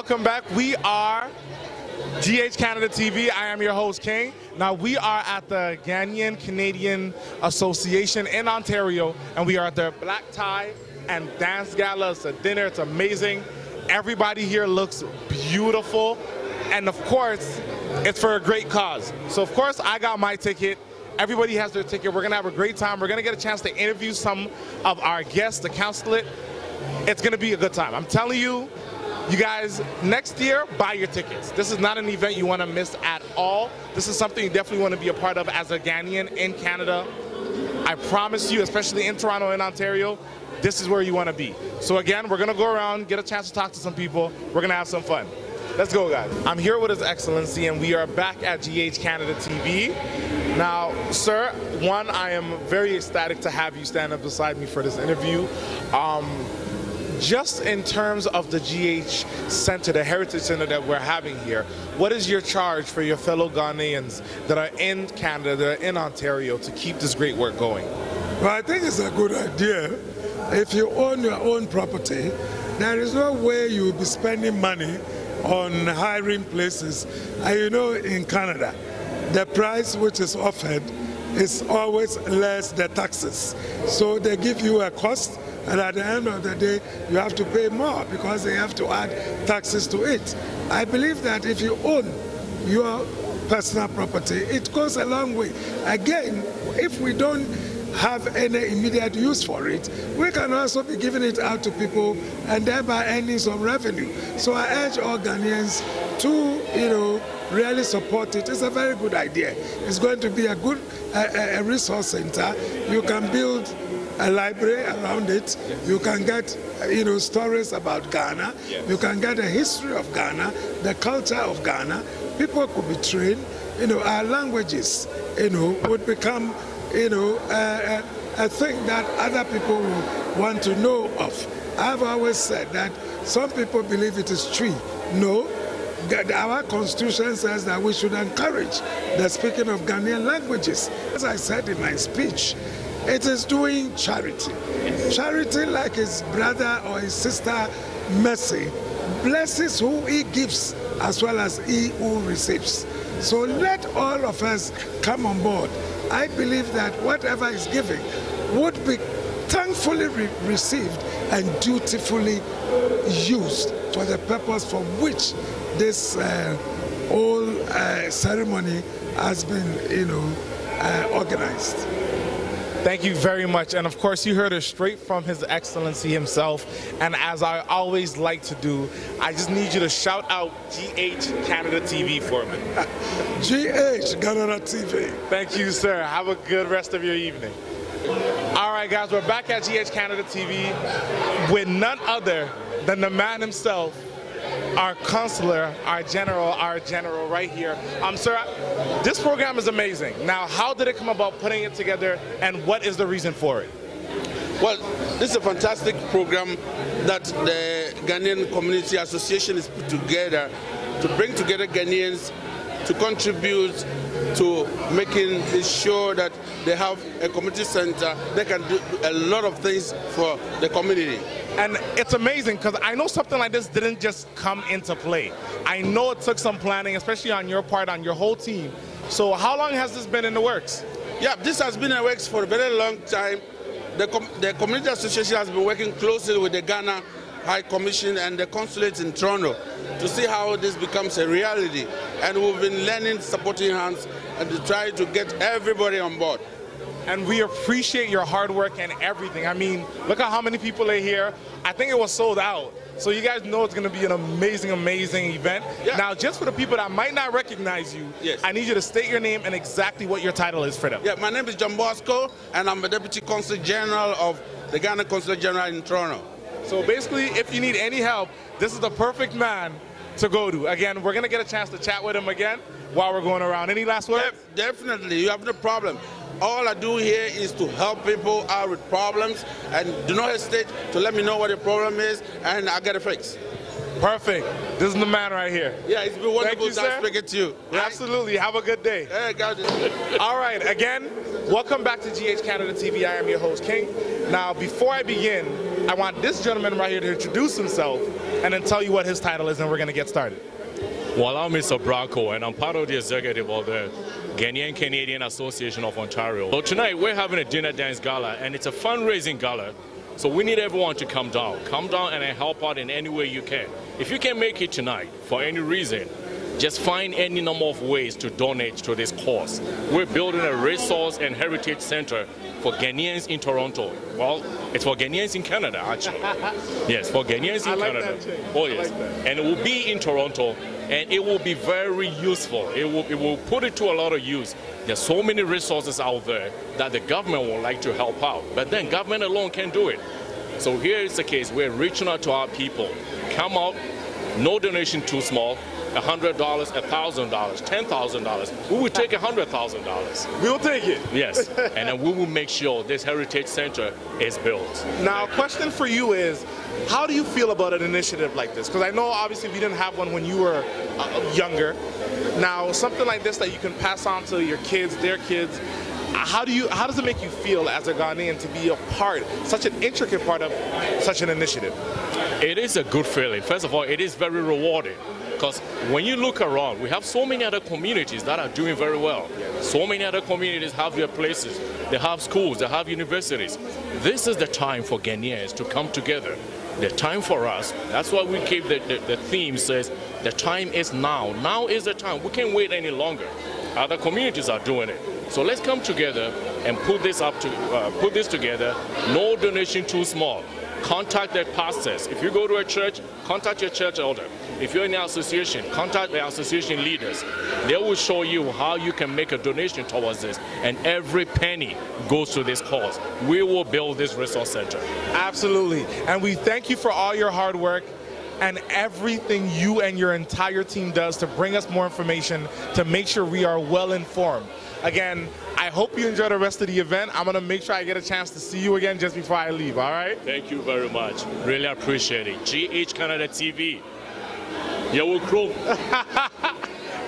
Welcome back. We are GH Canada TV. I am your host, King. Now, we are at the Ghanaian-Canadian Association in Ontario, and we are at the Black Tie and Dance Gala. It's a dinner. It's amazing. Everybody here looks beautiful. And, of course, it's for a great cause. So, of course, I got my ticket. Everybody has their ticket. We're going to have a great time. We're going to get a chance to interview some of our guests, the consulate. It's going to be a good time. I'm telling you, you guys, next year, buy your tickets. This is not an event you want to miss at all. This is something you definitely want to be a part of as a Ghanaian in Canada. I promise you, especially in Toronto and Ontario, this is where you want to be. So again, we're going to go around, get a chance to talk to some people. We're going to have some fun. Let's go, guys. I'm here with His Excellency, and we are back at GH Canada TV. Now, sir, one, I am very ecstatic to have you stand up beside me for this interview. Just in terms of the GH Centre, the Heritage Centre that we're having here, what is your charge for your fellow Ghanaians that are in Canada, that are in Ontario, to keep this great work going? Well, I think it's a good idea. If you own your own property, there is no way you will be spending money on hiring places. And you know, in Canada, the price which is offered is always less the taxes. So they give you a cost, and at the end of the day, you have to pay more because they have to add taxes to it. I believe that if you own your personal property, it goes a long way. Again, if we don't have any immediate use for it, we can also be giving it out to people and thereby earning some revenue. So I urge all Ghanaians to, really support it. It's a very good idea. It's going to be a good resource center. You can build a library around it. You can get, stories about Ghana. Yes. You can get a history of Ghana, the culture of Ghana. People could be trained. Our languages, would become, a thing that other people will want to know of. I've always said that some people believe it is true. No. Our constitution says that we should encourage the speaking of Ghanaian languages. As I said in my speech, it is doing charity. Charity, like his brother or his sister Mercy, blesses who he gives as well as he who receives. So let all of us come on board. I believe that whatever is given would be thankfully received and dutifully used for the purpose for which this whole ceremony has been, organized. Thank you very much. And of course, you heard it straight from His Excellency himself. And as I always like to do, I just need you to shout out GH Canada TV for me. GH Canada TV. Thank you, sir. Have a good rest of your evening. All right, guys, we're back at GH Canada TV with none other than the man himself, our consular, our general right here. Sir, this program is amazing. Now, how did it come about putting it together, and what is the reason for it? Well, this is a fantastic program that the Ghanaian Community Association is put together to bring together Ghanaians to contribute to making sure that they have a community center. They can do a lot of things for the community. And it's amazing because I know something like this didn't just come into play. I know it took some planning, especially on your part, on your whole team. So how long has this been in the works? Yeah, this has been in the works for a very long time. The Community Association has been working closely with the Ghana High Commission and the consulate in Toronto to see how this becomes a reality. And we've been lending supporting hands and to try to get everybody on board. And we appreciate your hard work and everything. I mean, look at how many people are here. I think it was sold out. So you guys know it's going to be an amazing, amazing event. Yeah. Now, just for the people that might not recognize you, yes, I need you to state your name and exactly what your title is for them. Yeah, my name is John Bosco, and I'm the Deputy Consul General of the Ghana Consulate General in Toronto. So basically, if you need any help, this is the perfect man to go to. Again, we're going to get a chance to chat with him again while we're going around. Any last words? Definitely, you have no problem. All I do here is to help people out with problems, and do not hesitate to let me know what the problem is, and I'll get it fixed. Perfect. This is the man right here. Yeah, it's been wonderful to speaking to you. Right? Absolutely. Have a good day. Hey, guys. All right. Again, welcome back to GH Canada TV. I am your host, King. Now, before I begin, I want this gentleman right here to introduce himself and then tell you what his title is, and we're going to get started. Well, I'm Mr. Bracco, and I'm part of the executive of the Ghanaian-Canadian Association of Ontario. So tonight we're having a dinner dance gala, and it's a fundraising gala. So we need everyone to come down and help out in any way you can. If you can make it tonight for any reason, just find any number of ways to donate to this cause. We're building a resource and heritage center for Ghanaians in Toronto. Well, it's for Ghanaians in Canada, actually. Yes, for Ghanaians in Canada. Oh, yes. And it will be in Toronto, and it will be very useful. It will put it to a lot of use. There's so many resources out there that the government would like to help out, but then government alone can't do it. So here is the case. We're reaching out to our people. Come out, no donation too small. $100, $1,000, $10,000. We will take $100,000. We'll take it. Yes, and then we will make sure this heritage center is built. Now, a question for you is, how do you feel about an initiative like this? Because I know obviously we didn't have one when you were younger. Now, something like this that you can pass on to your kids, their kids. How does it make you feel as a Ghanaian to be a part, such an intricate part of such an initiative? It is a good feeling. First of all, it is very rewarding. Because when you look around, we have so many other communities that are doing very well. So many other communities have their places. They have schools, they have universities. This is the time for Ghanaians to come together. The time for us, that's why we keep the theme says, the time is now. Now is the time. We can't wait any longer. Other communities are doing it. So let's come together and put this together. No donation too small. Contact their pastors. If you go to a church, contact your church elder. If you're in an association, contact the association leaders. They will show you how you can make a donation towards this, and every penny goes to this cause. We will build this resource center. Absolutely, and we thank you for all your hard work and everything you and your entire team does to bring us more information, to make sure we are well informed. Again, I hope you enjoy the rest of the event. I'm going to make sure I get a chance to see you again just before I leave, all right? Thank you very much. Really appreciate it. GH Canada TV. Yo, crew.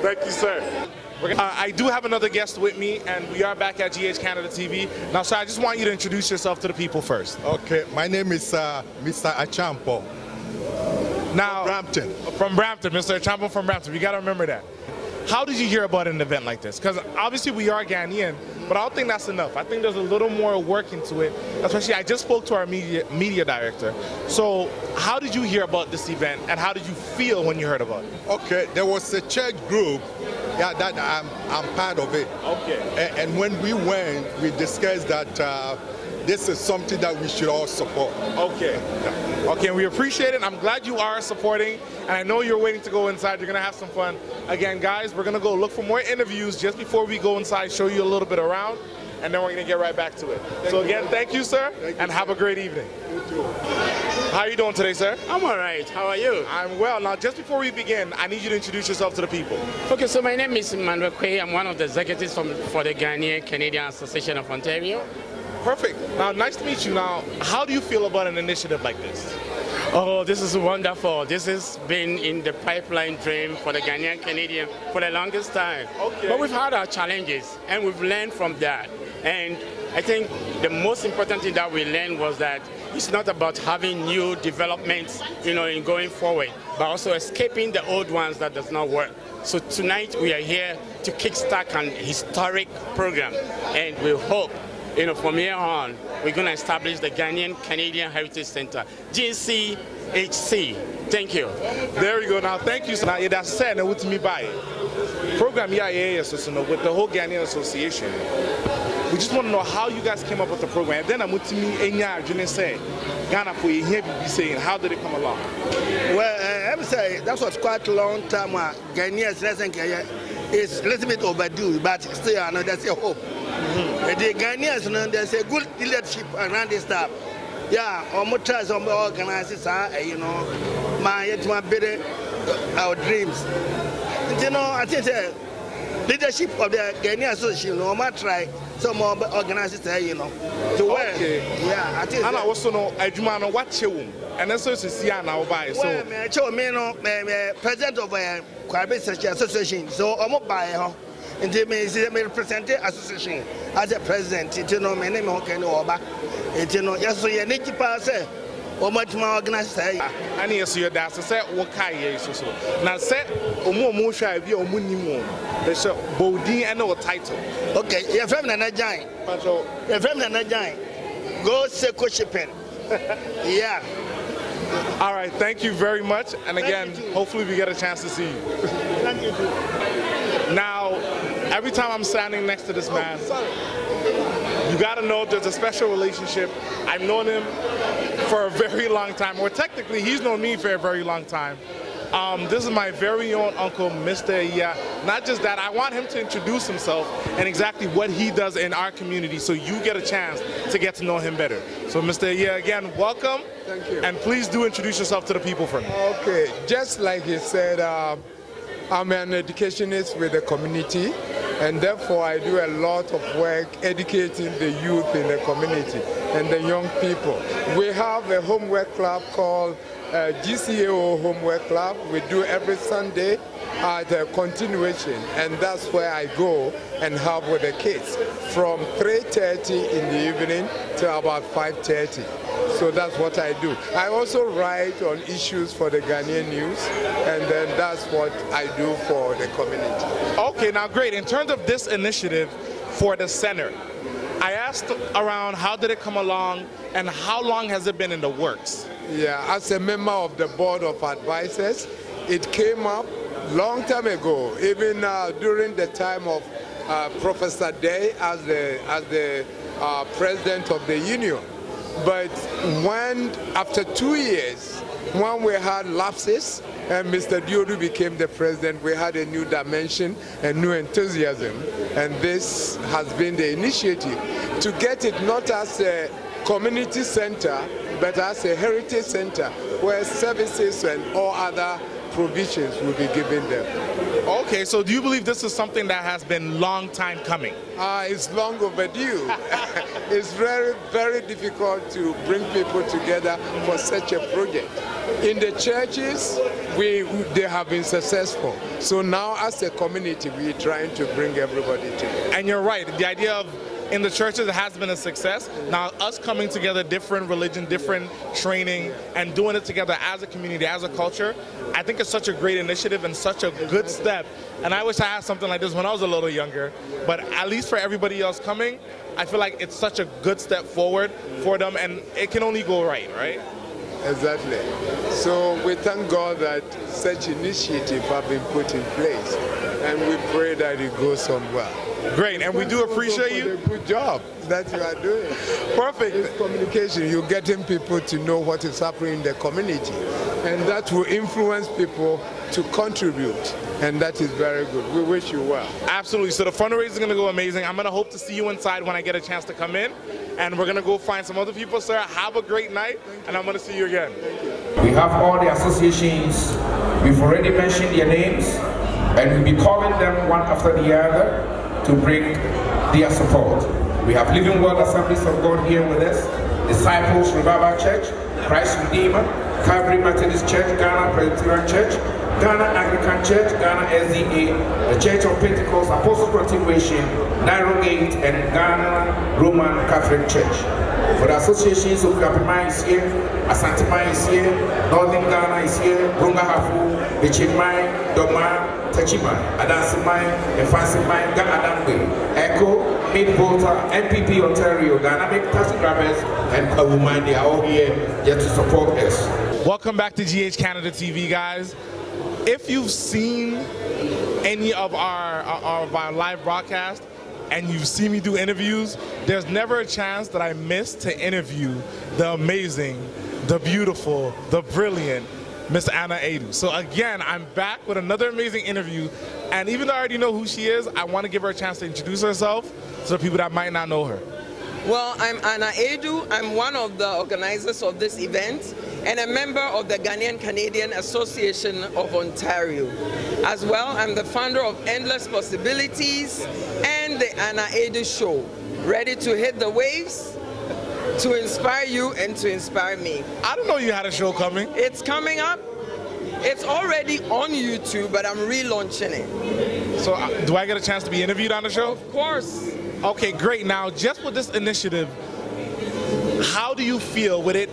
Thank you, sir. I do have another guest with me, and we are back at GH Canada TV. Now, sir, I just want you to introduce yourself to the people first. Okay, my name is Mr. Achampo. Now, from Brampton. From Brampton, Mr. Achampo from Brampton. You got to remember that. How did you hear about an event like this? Because obviously we are Ghanaian, but I don't think that's enough. I think there's a little more work into it. Especially, I just spoke to our media director. So how did you hear about this event, and how did you feel when you heard about it? Okay, there was a church group that I'm part of it. Okay. And when we went, we discussed that this is something that we should all support. Okay. Okay, we appreciate it. I'm glad you are supporting, and I know you're waiting to go inside. You're going to have some fun. Again, guys, we're going to go look for more interviews just before we go inside, show you a little bit around, and then we're going to get right back to it. So again, thank you, sir, and have a great evening. You too. How are you doing today, sir? I'm all right. How are you? I'm well. Now, just before we begin, I need you to introduce yourself to the people. Okay, so my name is Emmanuel Quay. I'm one of the executives for the Ghanaian-Canadian Association of Ontario. Perfect. Now, nice to meet you. Now, how do you feel about an initiative like this? Oh, this is wonderful. This has been in the pipeline dream for the Ghanaian-Canadian for the longest time. Okay. But we've had our challenges, and we've learned from that. And I think the most important thing that we learned was that it's not about having new developments, in going forward, but also escaping the old ones that does not work. So tonight we are here to kickstart an historic program, and we hope, from here on, we're going to establish the Ghanaian-Canadian Heritage Centre, GCHC. Thank you. There we go. Now, thank you. Now, that's said, and with me by program, with the whole Ghanaian Association. We just want to know how you guys came up with the program. And then I'm with me, say, Ghana, be saying, how did it come along? Well, I would say that was quite a long time. Ghanaians, it's a little bit overdue, but still, there's a hope. The Ghanaians, there's a good leadership around this stuff. Yeah, almost some organizers are, my better our dreams. I think the leadership of the Ghanaian Association, no matter try some more organizers, to work. Yeah, I think. And I also know, I watch you, and then so to see now by so. Well, president of a Quebec Association, so I'm not by and they may represent the association as a president. My name is Hoken Oba. Yes, so you need to pass Omatuma organize. I need to see your dad. Say what kind so. Now say omo shall be omunimo. There's a body and no title. Okay, your family na join. Your family na join. Go Seko shipping. Yeah. All right, thank you very much. And again, hopefully we get a chance to see you. Thank you too. Now, every time I'm standing next to this man, you gotta know there's a special relationship. I've known him for a very long time, or technically he's known me for a very long time. This is my very own uncle, Mr. Iya. Not just that, I want him to introduce himself and exactly what he does in our community so you get a chance to get to know him better. So Mr. Iya, again, welcome. Thank you. And please do introduce yourself to the people for me. Okay, just like he said, I'm an educationist with the community, and therefore I do a lot of work educating the youth in the community and the young people. We have a homework club called GCAO Homework Club. We do every Sunday at a continuation, and that's where I go and help with the kids from 3:30 in the evening to about 5:30. So that's what I do. I also write on issues for the Ghanaian news, and then that's what I do for the community. Okay, now great. In terms of this initiative for the center, I asked around how did it come along and how long has it been in the works? Yeah, as a member of the board of advisors, it came up long time ago, even during the time of Professor Day as the president of the union. But when, after 2 years, when we had lapses and Mr. Diodu became the president, we had a new dimension, a new enthusiasm. And this has been the initiative to get it not as a community center, but as a heritage center where services and all other provisions will be given them. Okay, so do you believe this is something that has been long time coming? It's long overdue. It's very, very difficult to bring people together for such a project. In the churches, they have been successful. So now as a community, we're trying to bring everybody together. And you're right, the idea of in the churches, it has been a success. Now, us coming together, different religion, different training, and doing it together as a community, as a culture, I think it's such a great initiative and such a good step. And I wish I had something like this when I was a little younger. But at least for everybody else coming, I feel like it's such a good step forward for them, and it can only go right, right? Exactly. So we thank God that such initiatives have been put in place, and we pray that it goes somewhere. Great, and we do appreciate you. Good job that you are doing. Perfect. It's communication. You're getting people to know what is happening in the community, and that will influence people to contribute, and that is very good. We wish you well. Absolutely. So the fundraiser is going to go amazing. I'm going to hope to see you inside when I get a chance to come in, and we're going to go find some other people, sir. Have a great night, and I'm going to see you again. Thank you. We have all the associations. We've already mentioned their names, and we'll be calling them one after the other to bring their support. We have Living Word Assemblies of God here with us, Disciples Revival Church, Christ Redeemer, Calvary Methodist Church, Ghana Presbyterian Church, Ghana Anglican Church, Ghana SDA, the Church of Pentecost, Apostles Continuation, Narrow Gate, and Ghana Roman Catholic Church. For the associations of Kapimai is here, Asantemai is here, Northern Ghana is here, Brunga Hafu, Bichimai, Doma, Tachimai, Adansimai, Efansimai, Adamwe, Echo, Mid-Volta, NPP Ontario, Dynamic Taxi Drivers, and Kawumai, they are all here yet to support us. Welcome back to GH Canada TV, guys. If you've seen any of our live broadcast and you've seen me do interviews, there's never a chance that I miss to interview the amazing, the beautiful, the brilliant Miss Anna Adu. So again, I'm back with another amazing interview, and even though I already know who she is, I want to give her a chance to introduce herself to the people that might not know her. Well, I'm Anna Adu. I'm one of the organizers of this event and a member of the Ghanaian-Canadian Association of Ontario. As well, I'm the founder of Endless Possibilities and the Anna Adu Show, ready to hit the waves, to inspire you and to inspire me. I didn't know you had a show coming. It's coming up. It's already on YouTube, but I'm relaunching it. So do I get a chance to be interviewed on the show? Of course. Okay, great. Now, just with this initiative, how do you feel with it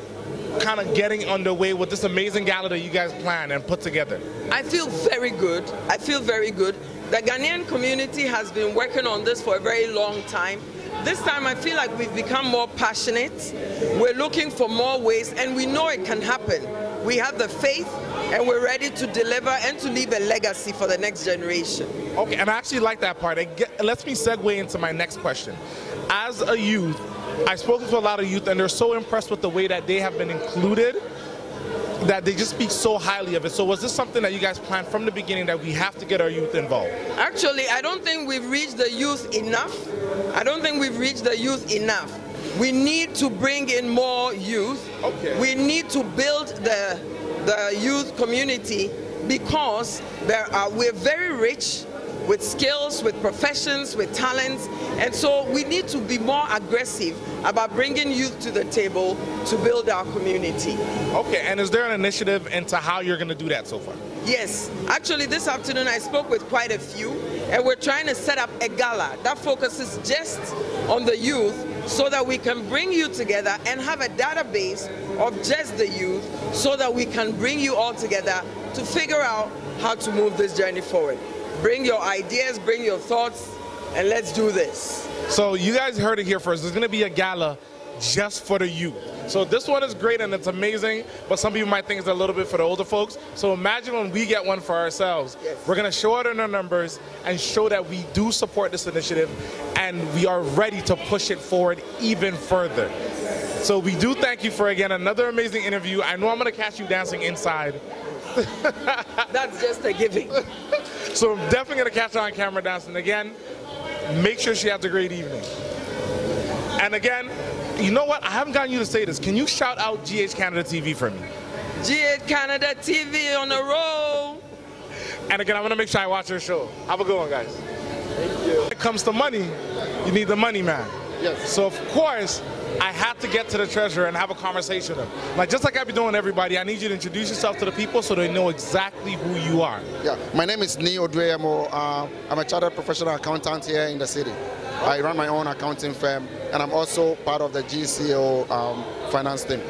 kind of getting underway with this amazing gala that you guys planned and put together? I feel very good. I feel very good. The Ghanaian community has been working on this for a very long time. This time I feel like we've become more passionate. We're looking for more ways, and we know it can happen. We have the faith, and we're ready to deliver and to leave a legacy for the next generation. Okay, and I actually like that part. It lets me segue into my next question. As a youth, I've spoken to a lot of youth, and they're so impressed with the way that they have been included that they just speak so highly of it. So was this something that you guys planned from the beginning, that we have to get our youth involved? Actually, I don't think we've reached the youth enough. I don't think we've reached the youth enough. We need to bring in more youth. Okay. We need to build the youth community, because we're very rich with skills, with professions, with talents, and so we need to be more aggressive about bringing youth to the table to build our community. Okay, and is there an initiative into how you're going to do that so far? Yes, actually this afternoon I spoke with quite a few, and we're trying to set up a gala that focuses just on the youth, so that we can bring you together and have a database of just the youth, so that we can bring you all together to figure out how to move this journey forward. Bring your ideas, bring your thoughts, and let's do this. So you guys heard it here first. There's going to be a gala just for the youth. So this one is great and it's amazing, but some people might think it's a little bit for the older folks. So imagine when we get one for ourselves. Yes. We're going to show it in our numbers and show that we do support this initiative, and we are ready to push it forward even further. So we do thank you for, again, another amazing interview. I know I'm going to catch you dancing inside. That's just a giving. So I'm definitely going to catch her on camera dancing again. Make sure she has a great evening. And again, you know what? I haven't gotten you to say this. Can you shout out GH Canada TV for me? GH Canada TV on the roll. And again, I'm going to make sure I watch her show. Have a good one, guys. Thank you. When it comes to money, you need the money man. Yes. So of course, I had to get to the treasurer and have a conversation with him. Like, just like I've been doing everybody, I need you to introduce yourself to the people so they know exactly who you are. Yeah, my name is Ni Odweyemo. I'm a chartered professional accountant here in the city. I run my own accounting firm, and I'm also part of the GCAO finance team.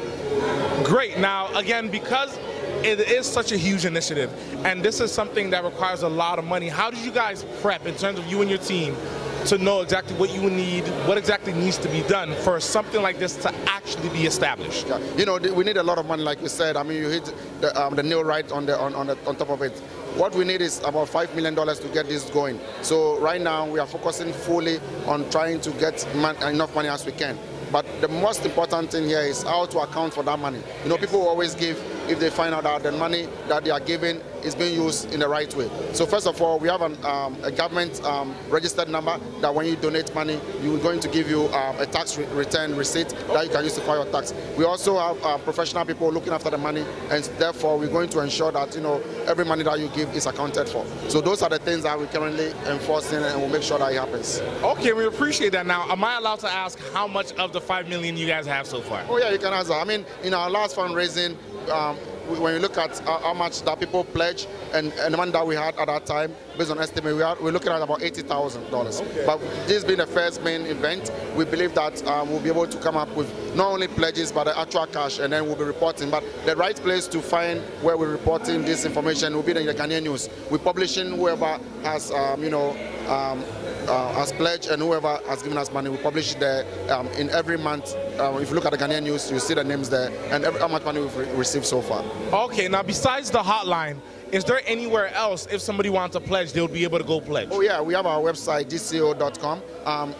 Great. Now, again, because it is such a huge initiative, and this is something that requires a lot of money, how did you guys prep in terms of you and your team to know exactly what you need, what exactly needs to be done for something like this to actually be established? Yeah. You know, we need a lot of money, like you said. I mean, you hit the nail right on top of it. What we need is about $5 million to get this going. So right now we are focusing fully on trying to get enough money as we can. But the most important thing here is how to account for that money. You know, people always give if they find out that the money that they are giving is being used in the right way. So first of all, we have a government registered number that when you donate money, we're going to give you a tax return receipt that you can use to file your tax. We also have professional people looking after the money, and therefore we're going to ensure that, you know, every money that you give is accounted for. So those are the things that we're currently enforcing, and we'll make sure that it happens. Okay, we appreciate that. Now, am I allowed to ask how much of the $5 million you guys have so far? Oh yeah, you can answer. I mean, in our last fundraising, when you look at how much that people pledge and the money that we had at that time, based on estimate, we're looking at about $80,000. Okay. But this being the first main event, we believe that we'll be able to come up with not only pledges but the actual cash, and then we'll be reporting. But the right place to find where we're reporting this information will be in the Ghanaian news. We're publishing whoever has, has pledged and whoever has given us money. We publish there in every month. If you look at the Ghanaian news, you see the names there and how much money we've received so far. Okay, now besides the hotline, is there anywhere else, if somebody wants to pledge, they'll be able to go pledge? Oh yeah, we have our website, GCAO.com.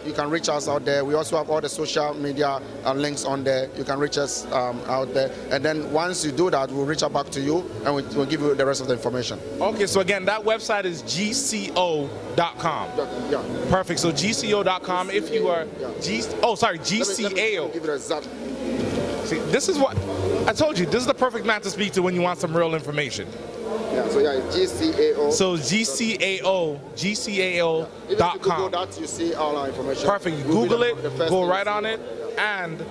You can reach us out there. We also have all the social media links on there. You can reach us out there. And then once you do that, we'll reach out back to you and we'll give you the rest of the information. Okay, so again, that website is GCO.com. Yeah. Perfect, so GCO.com if you are, GCAO. Let me give it a zap. See, this is what, I told you, this is the perfect man to speak to when you want some real information. Yeah, so yeah, GCAO. So GCAO.com. Even if you Google that, you see all our information. Perfect. You Google it, go right on it, and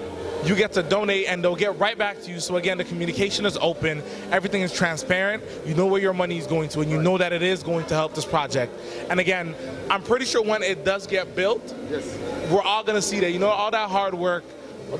you get to donate, and they'll get right back to you. So again, the communication is open, everything is transparent, you know where your money is going to, and you know that it is going to help this project. And again, I'm pretty sure when it does get built, yes, we're all going to see that, you know, all that hard work,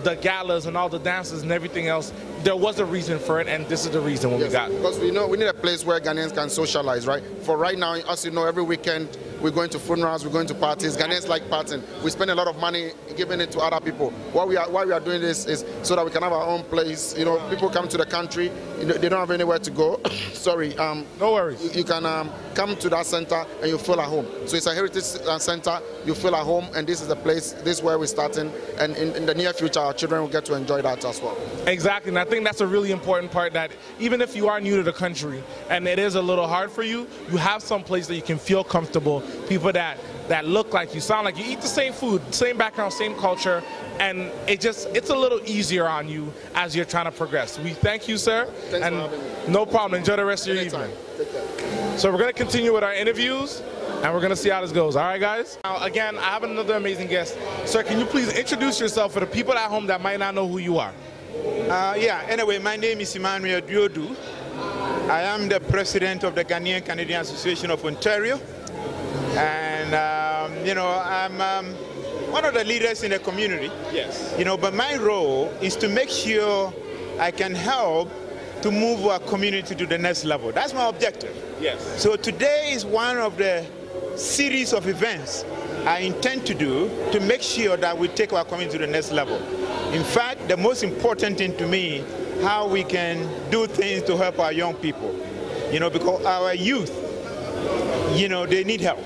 the galas and all the dances and everything else, there was a reason for it, and this is the reason when we got it. Because we know we need a place where Ghanaians can socialize, right? For right now, as you know, every weekend we're going to funerals, we're going to parties. Ghanaians like partying. We spend a lot of money giving it to other people. Why we are doing this is so that we can have our own place. You know, people come to the country, they don't have anywhere to go. Sorry. No worries. You can come to that center and you feel at home. So it's a heritage center. You feel at home, and this is the place. This is where we're starting. And in the near future, our children will get to enjoy that as well. Exactly, and I think that's a really important part, that even if you are new to the country and it is a little hard for you, you have some place that you can feel comfortable, people that look like you, sound like you, eat the same food, same background, same culture, and it's a little easier on you as you're trying to progress. We thank you, sir. Thanks for having me. No problem. Enjoy the rest of your evening. Take care. So we're going to continue with our interviews, and we're going to see how this goes. All right, guys? Now, again, I have another amazing guest. Sir, can you please introduce yourself for the people at home that might not know who you are? Anyway, my name is Emmanuel Diodu. I am the president of the Ghanaian-Canadian Association of Ontario. And, I'm one of the leaders in the community. Yes. But my role is to make sure I can help to move our community to the next level. That's my objective. Yes. So today is one of the series of events I intend to do to make sure that we take our community to the next level. In fact, the most important thing to me, how we can do things to help our young people. Because our youth, they need help.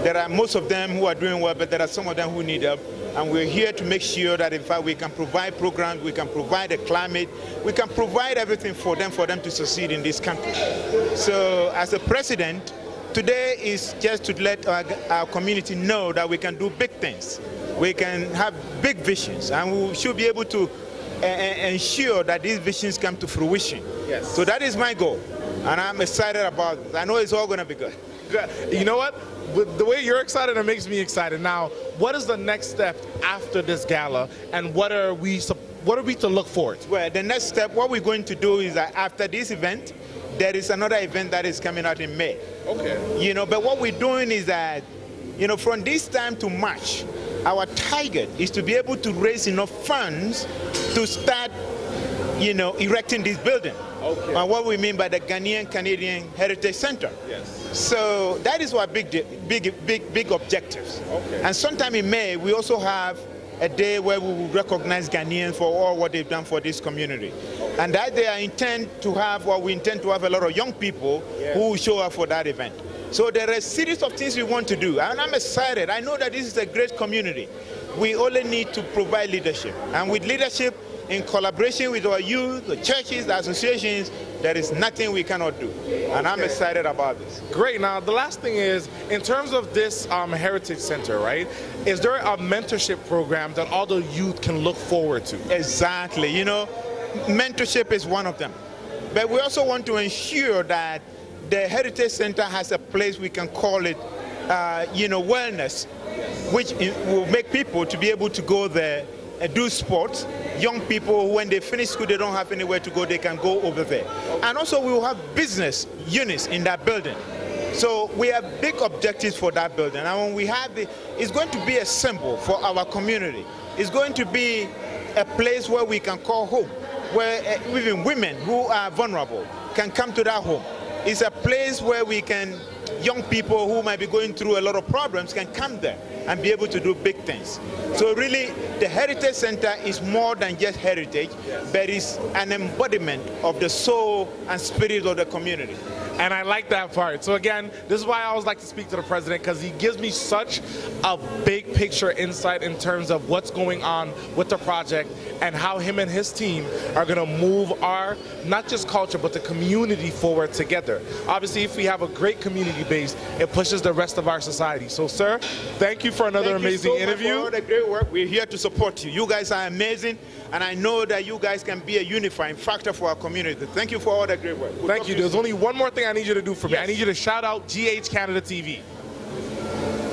There are most of them who are doing well, but there are some of them who need help. And we're here to make sure that, in fact, we can provide programs, we can provide a climate, we can provide everything for them to succeed in this country. So, as a president, today is just to let our community know that we can do big things. We can have big visions, and we should be able to ensure that these visions come to fruition. Yes. So that is my goal, and I'm excited about it. I know it's all going to be good. You know what? With the way you're excited, it makes me excited. Now, what is the next step after this gala, and what are we to look forward to? Well, the next step, what we're going to do is that after this event, there is another event that is coming out in May. Okay. But what we're doing is that, from this time to March, our target is to be able to raise enough funds to start, erecting this building. Okay. And what we mean by the Ghanaian-Canadian Heritage Centre. Yes. So that is our big objectives. Okay. And sometime in May, we also have a day where we will recognize Ghanaians for all what they've done for this community. Okay. And that day we intend to have a lot of young people who will show up for that event. So there are a series of things we want to do, and I'm excited. I know that this is a great community. We only need to provide leadership, and with leadership, in collaboration with our youth, the churches, the associations, there is nothing we cannot do. And I'm excited about this. Great. Now, the last thing is, in terms of this Heritage Center, right, is there a mentorship program that all the youth can look forward to? Exactly. Mentorship is one of them. But we also want to ensure that the Heritage Center has a place we can call it, wellness, which will make people to be able to go there and do sports. Young people, when they finish school, they don't have anywhere to go, they can go over there. And also we will have business units in that building. So we have big objectives for that building. And when we have it's going to be a symbol for our community. It's going to be a place where we can call home, where even women who are vulnerable can come to that home. It's a place where young people who might be going through a lot of problems can come there and be able to do big things. So really, the Heritage Center is more than just heritage, but it's an embodiment of the soul and spirit of the community. And I like that part. So again, this is why I always like to speak to the president, because he gives me such a big picture insight in terms of what's going on with the project and how him and his team are going to move our, not just culture, but the community forward together. Obviously, if we have a great community base, it pushes the rest of our society. So, sir, thank you for another amazing interview. Thank you so much for all the great work. We're here to support you. You guys are amazing, and I know that you guys can be a unifying factor for our community. Thank you for all the great work. Thank you. There's only one more thing I need you to do for me. I need you to shout out GH Canada TV.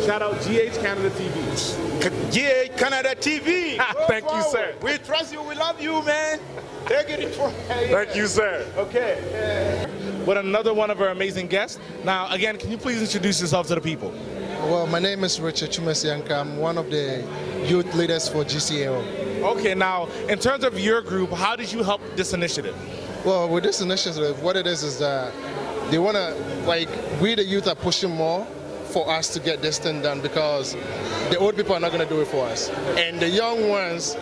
Shout out GH Canada TV. GH Canada TV. Thank you, sir. We trust you. We love you, man. Take it for. Thank you, sir. Okay. With another one of our amazing guests. Now, again, can you please introduce yourself to the people? Well, my name is Richard Chumesianka. I'm one of the youth leaders for GCAO. Okay, now, in terms of your group, how did you help this initiative? Well, with this initiative, what it is that they want to, like, we the youth are pushing more for us to get this thing done because the old people are not going to do it for us. And the young ones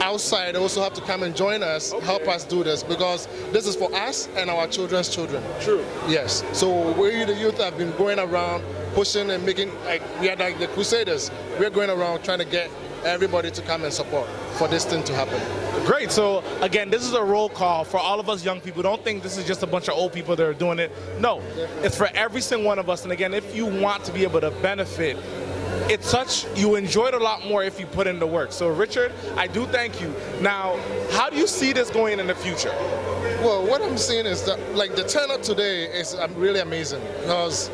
outside also have to come and join us, help us do this because this is for us and our children's children. True. Yes. So we the youth have been going around pushing and making, like, we are like the Crusaders. We're going around trying to get everybody to come and support for this thing to happen. Great. So again, this is a roll call for all of us young people. Don't think this is just a bunch of old people that are doing it. No, it's for every single one of us. And again, if you want to be able to benefit, you enjoy it a lot more if you put in the work. So Richard, I do thank you. Now, how do you see this going in the future? Well, what I'm seeing is that, like, the turnout today is really amazing because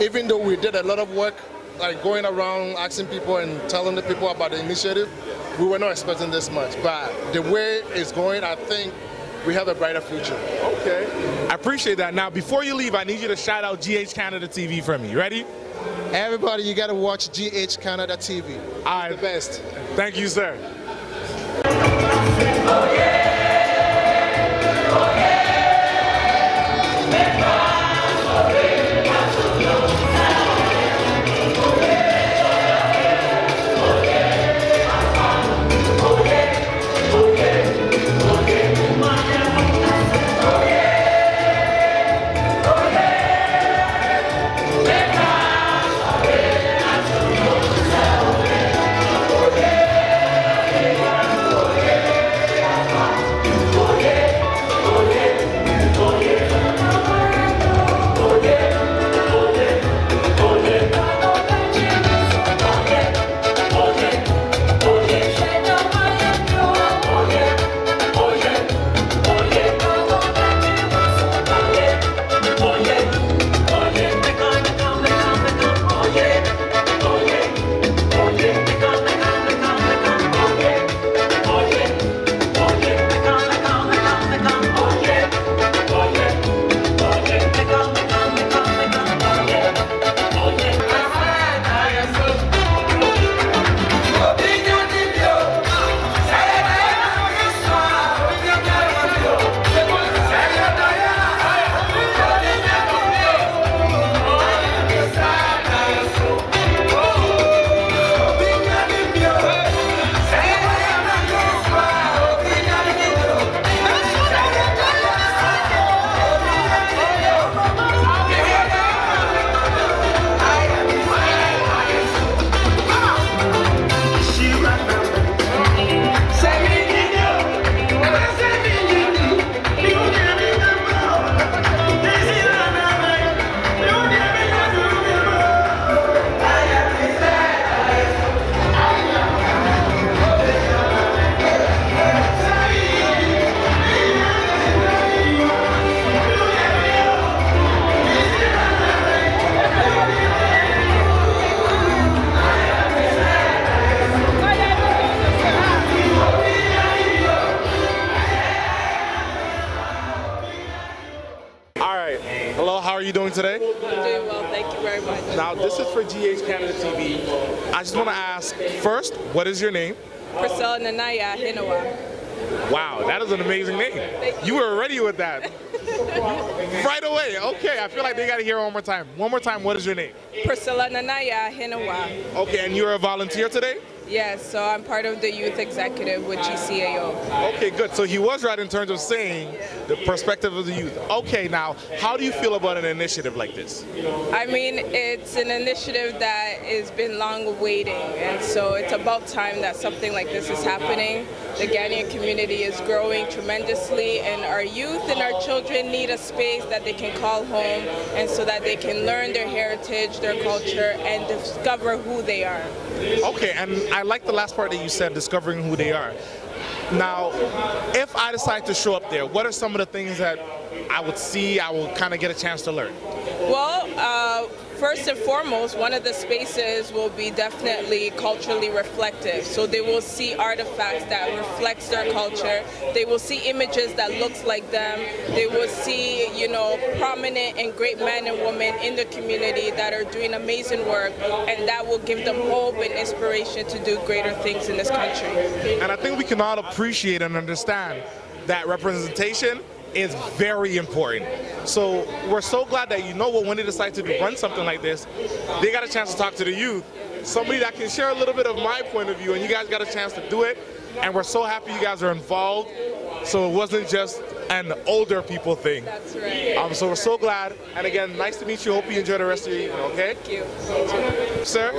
even though we did a lot of work, like going around asking people and telling the people about the initiative, we were not expecting this much. But the way it's going, I think we have a brighter future. Okay. I appreciate that. Now, before you leave, I need you to shout out GH Canada TV for me. Ready? Everybody, you got to watch GH Canada TV. It's the best. Thank you, sir. Today? I'm doing well, thank you very much. Now, this is for GH Canada TV. I just want to ask, first, what is your name? Priscilla Nanaya Hinawa. Wow, that is an amazing name. You were ready with that. Right away. Okay, I feel like they got to hear it one more time. One more time, what is your name? Priscilla Nanaya Hinawa. Okay, and you're a volunteer today? Yes, so I'm part of the youth executive with GCAO. Okay, good. So he was right in terms of saying the perspective of the youth. Okay, now, how do you feel about an initiative like this? I mean, it's an initiative that has been long awaiting, and so it's about time that something like this is happening. The Ghanaian community is growing tremendously, and our youth and our children need a space that they can call home, and so that they can learn their heritage, their culture, and discover who they are. Okay, and I like the last part that you said, discovering who they are. Now, if I decide to show up there, what are some of the things that I will kind of get a chance to learn? Well, first and foremost, one of the spaces will be definitely culturally reflective. So they will see artifacts that reflects their culture. They will see images that looks like them. They will see, you know, prominent and great men and women in the community that are doing amazing work, and that will give them hope and inspiration to do greater things in this country. And I think we can all appreciate and understand that representation is very important. So we're so glad that, you know what, when they decide to run something like this, they got a chance to talk to the youth, somebody that can share a little bit of my point of view, and you guys got a chance to do it, and we're so happy you guys are involved. So it wasn't just an older people thing. That's right. So we're so glad, and again, nice to meet you. Hope you enjoy the rest of your evening, okay? Thank you. Sir,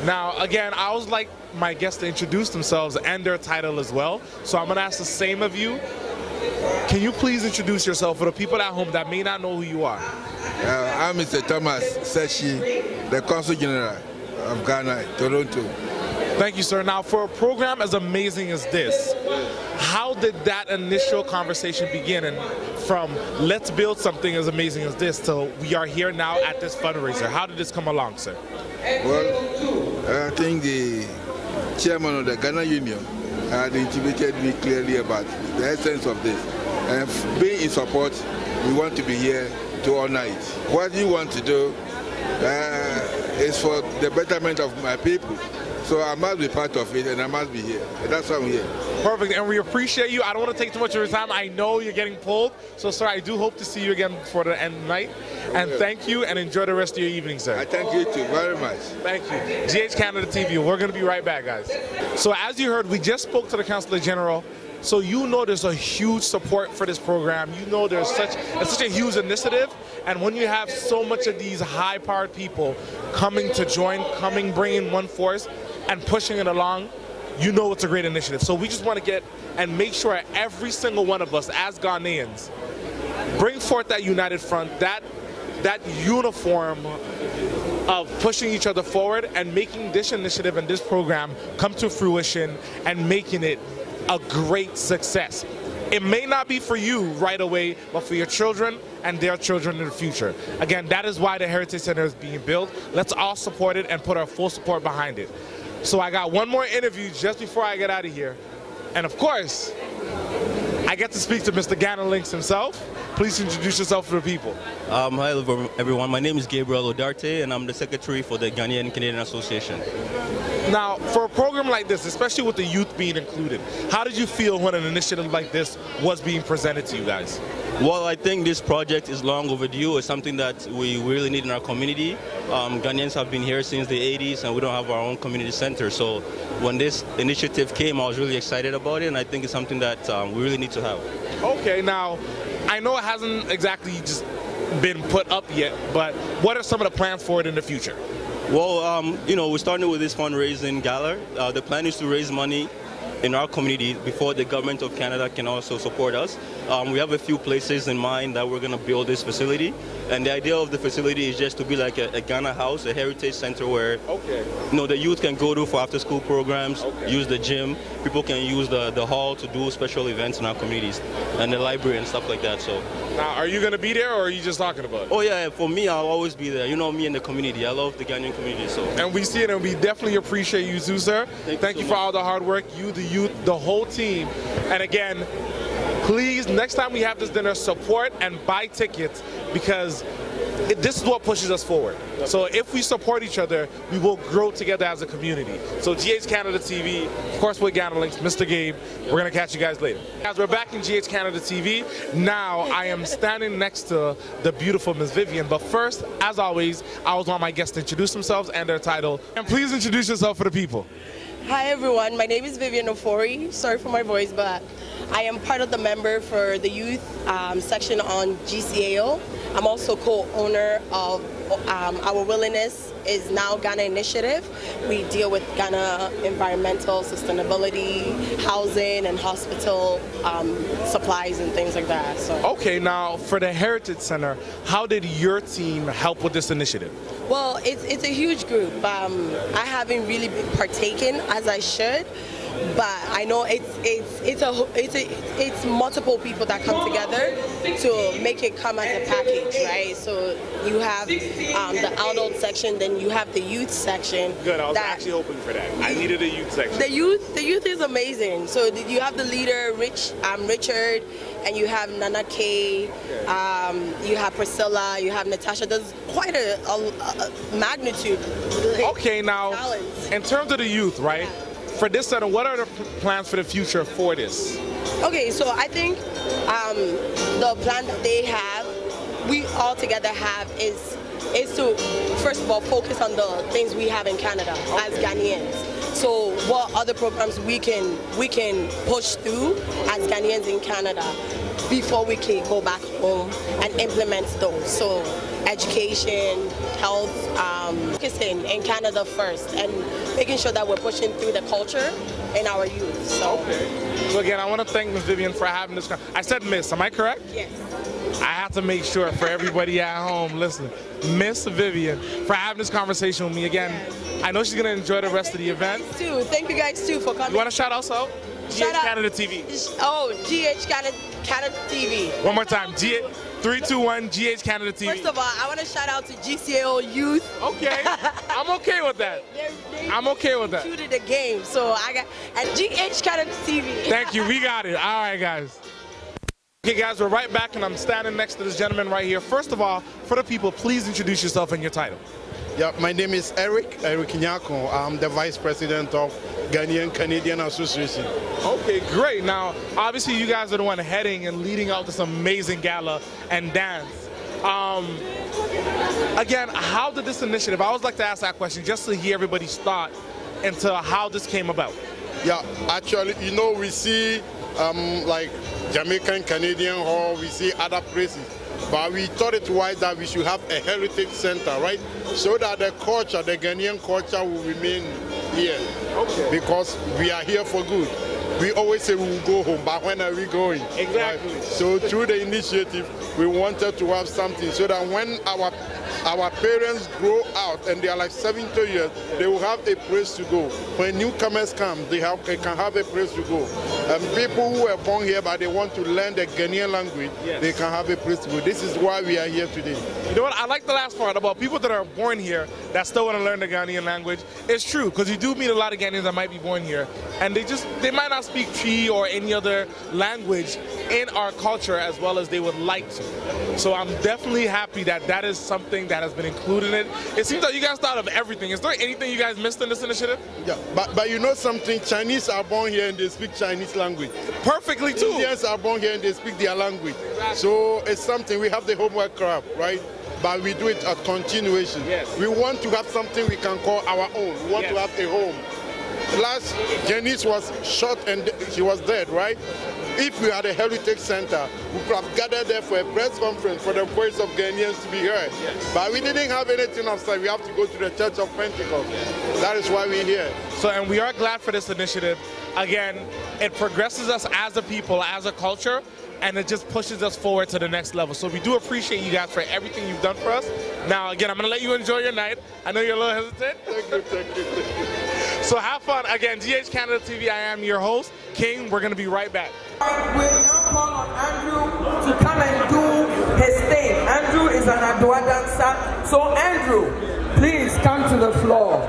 now again, I always like my guests to introduce themselves and their title as well, so I'm going to ask the same of you. Can you please introduce yourself for the people at home that may not know who you are? I'm Mr. Thomas Seshi, the Consul General of Ghana, Toronto. Thank you, sir. Now, for a program as amazing as this, how did that initial conversation begin? And from let's build something as amazing as this to we are here now at this fundraiser. How did this come along, sir? Well, I think the chairman of the Ghana Union had intimated me clearly about the essence of this. And being in support, we want to be here to honor it. What you want to do is for the betterment of my people. So I must be part of it, and I must be here. And that's why I'm here. Perfect, and we appreciate you. I don't want to take too much of your time. I know you're getting pulled. So, sir, I do hope to see you again before the end of the night. And thank you, and enjoy the rest of your evening, sir. I thank you too very much. Thank you. GH Canada TV, we're going to be right back, guys. So as you heard, we just spoke to the Consulate General. So you know there's a huge support for this program. You know it's such a huge initiative. And when you have so much of these high-powered people coming to join, bringing one force and pushing it along, you know it's a great initiative. So we just want to get and make sure every single one of us as Ghanaians bring forth that united front, that uniform of pushing each other forward and making this initiative and this program come to fruition and making it a great success. It may not be for you right away, but for your children and their children in the future. Again, that is why the Heritage Center is being built. Let's all support it and put our full support behind it. So I got one more interview just before I get out of here. And of course, I get to speak to Mr. Ghana Links himself. Please introduce yourself to the people. Hi everyone, my name is Gabriel Odarte and I'm the secretary for the Ghanaian-Canadian Association. Now, for a program like this, especially with the youth being included, how did you feel when an initiative like this was being presented to you guys? Well, I think this project is long overdue. It's something that we really need in our community. Ghanaians have been here since the 80s and we don't have our own community center. So when this initiative came, I was really excited about it and I think it's something that we really need to have. Okay, now, I know it hasn't exactly just been put up yet, but what are some of the plans for it in the future? Well, you know, we're starting with this fundraising gala. The plan is to raise money in our community before the government of Canada can also support us. We have a few places in mind that we're going to build this facility. And the idea of the facility is just to be like a Ghana house, a heritage center where you know, the youth can go to for after-school programs, use the gym. People can use the hall to do special events in our communities, and the library and stuff like that. So, now, are you going to be there, or are you just talking about it? Oh yeah, for me, I'll always be there. You know me and the community. I love the Ghanaian community. So. And we see it, and we definitely appreciate you too, sir. Thank you for all the hard work, you, the youth, the whole team. And again, please, next time we have this dinner, support and buy tickets, because this is what pushes us forward. So if we support each other, we will grow together as a community. So GH Canada TV, of course with Ghana Links, Mr. Gabe, we're going to catch you guys later. Guys, we're back in GH Canada TV. Now I am standing next to the beautiful Ms. Vivian, but first, as always, I always want my guests to introduce themselves and their title. And please introduce yourself for the people. Hi everyone, my name is Vivian Ofori. Sorry for my voice, but I am part of the member for the youth section on GCAO. I'm also co-owner of Our Willingness is Now Ghana Initiative. We deal with Ghana environmental sustainability, housing and hospital supplies and things like that. So. Okay, now for the Heritage Center, how did your team help with this initiative? Well, it's a huge group. I haven't really been partaken as I should, but I know it's multiple people that come together to make it come as a package, right? So you have the adult section, then you have the youth section. Good, I was actually hoping for that. I needed a youth section. The youth is amazing. So you have the leader, Richard, and you have Nana Kay, you have Priscilla, you have Natasha. There's quite a magnitude. Okay, now, in terms of the youth, right? For this center, what are the plans for the future for this? Okay, so I think the plan that they have, we all together have, is to, first of all, focus on the things we have in Canada as Ghanaians. So what other programs we can push through as Ghanaians in Canada before we can go back home and implement those. So education, health, focusing in Canada first and making sure that we're pushing through the culture in our youth. So. Okay. So again, I want to thank Ms. Vivian for having this. I said Miss, am I correct? Yes. I have to make sure for everybody at home, listen, Miss Vivian, for having this conversation with me. Again, I know she's going to enjoy the rest of the event. Thank you guys too for coming. You want to shout us out? Shout GH Canada TV. Oh, GH Canada TV. One more time. 3, 2, 1, GH Canada TV. First of all, I want to shout out to GCAO Youth. Okay. I'm okay with that. I'm okay with that. Shooting the game, so I got at GH Canada TV. Thank you. We got it. All right, guys. Okay, guys, we're right back, and I'm standing next to this gentleman right here. First of all, for the people, please introduce yourself and your title. Yeah, my name is Eric Nyako. I'm the Vice President of Ghanaian-Canadian Association. Okay, great. Now, obviously, you guys are the one heading and leading out this amazing gala and dance. Again, how did this initiative, I always like to ask that question just to hear everybody's thought into how this came about. Yeah, actually, you know, we see like Jamaican-Canadian Hall, we see other places. But we thought it wise that we should have a heritage center, right? So that the culture, the Ghanaian culture will remain here. Okay. Because we are here for good. We always say we will go home, but when are we going? Exactly. Right? So through the initiative, we wanted to have something so that when our parents grow out and they are like 70 years, they will have a place to go. When newcomers come, they can have a place to go. And people who were born here but they want to learn the Ghanaian language, they can have a place to go. This is why we are here today. You know what? I like the last part about people that are born here that still want to learn the Ghanaian language. It's true, because you do meet a lot of Ghanaians that might be born here, and they might not speak Twi or any other language in our culture as well as they would like to. So I'm definitely happy that that is something that has been included in it. It seems like you guys thought of everything. Is there anything you guys missed in this initiative? Yeah, but you know something? Chinese are born here and they speak Chinese language. Perfectly too. Indians are born here and they speak their language. Exactly. So it's something, we have the homework crap, right? But we do it at continuation. Yes. We want to have something we can call our own. We want to have a home. Last, Janice was shot and she was dead, right? If we had a heritage center, we could have gathered there for a press conference for the voice of Ghanaians to be heard. Yes. But we didn't have anything outside. We have to go to the Church of Pentecost. Yes. That is why we're here. So, and we are glad for this initiative. Again, it progresses us as a people, as a culture, and it just pushes us forward to the next level. So we do appreciate you guys for everything you've done for us. Now, again, I'm going to let you enjoy your night. I know you're a little hesitant. Thank you, thank you, thank you. So have fun. Again, GH Canada TV, I am your host, King. We're going to be right back. We'll now call on Andrew to come and do his thing. Andrew is an Adwa dancer. So Andrew, please come to the floor.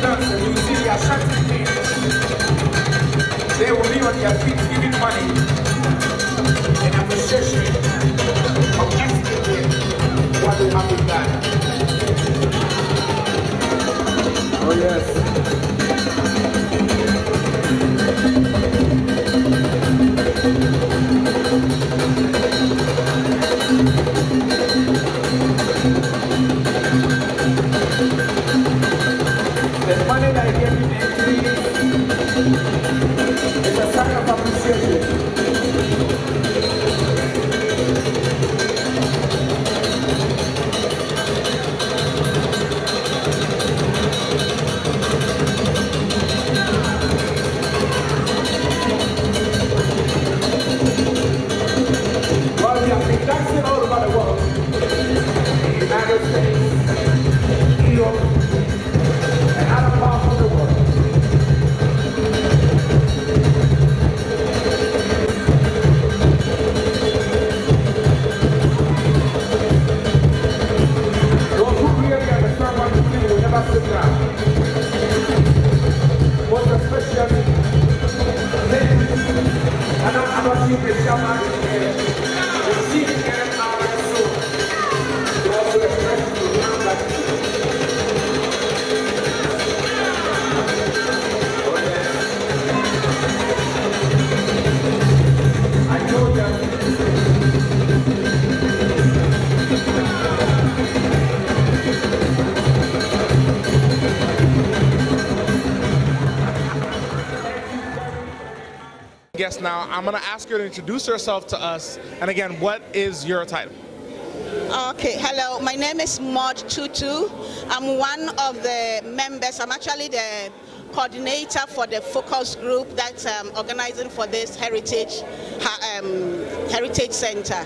dance and you see the Ashanti Kings. They will be on their feet giving money in appreciation of executing what they have been done. Oh yes. The money that I gave you entry is a sign of appreciation. Well, we have been dancing all over the world. In the United States, Europe, and other parts of the world. Those who really understand what to do will never sit down. Most especially, ladies, and I'm not seeing the shaman here. The GCAO soon. They also express to young black people. I told them guest now. I'm going to ask her to introduce herself to us. And again, what is your title? Okay, hello. My name is Maud Tutu. I'm one of the members. I'm actually the coordinator for the focus group that's organizing for this Heritage Center.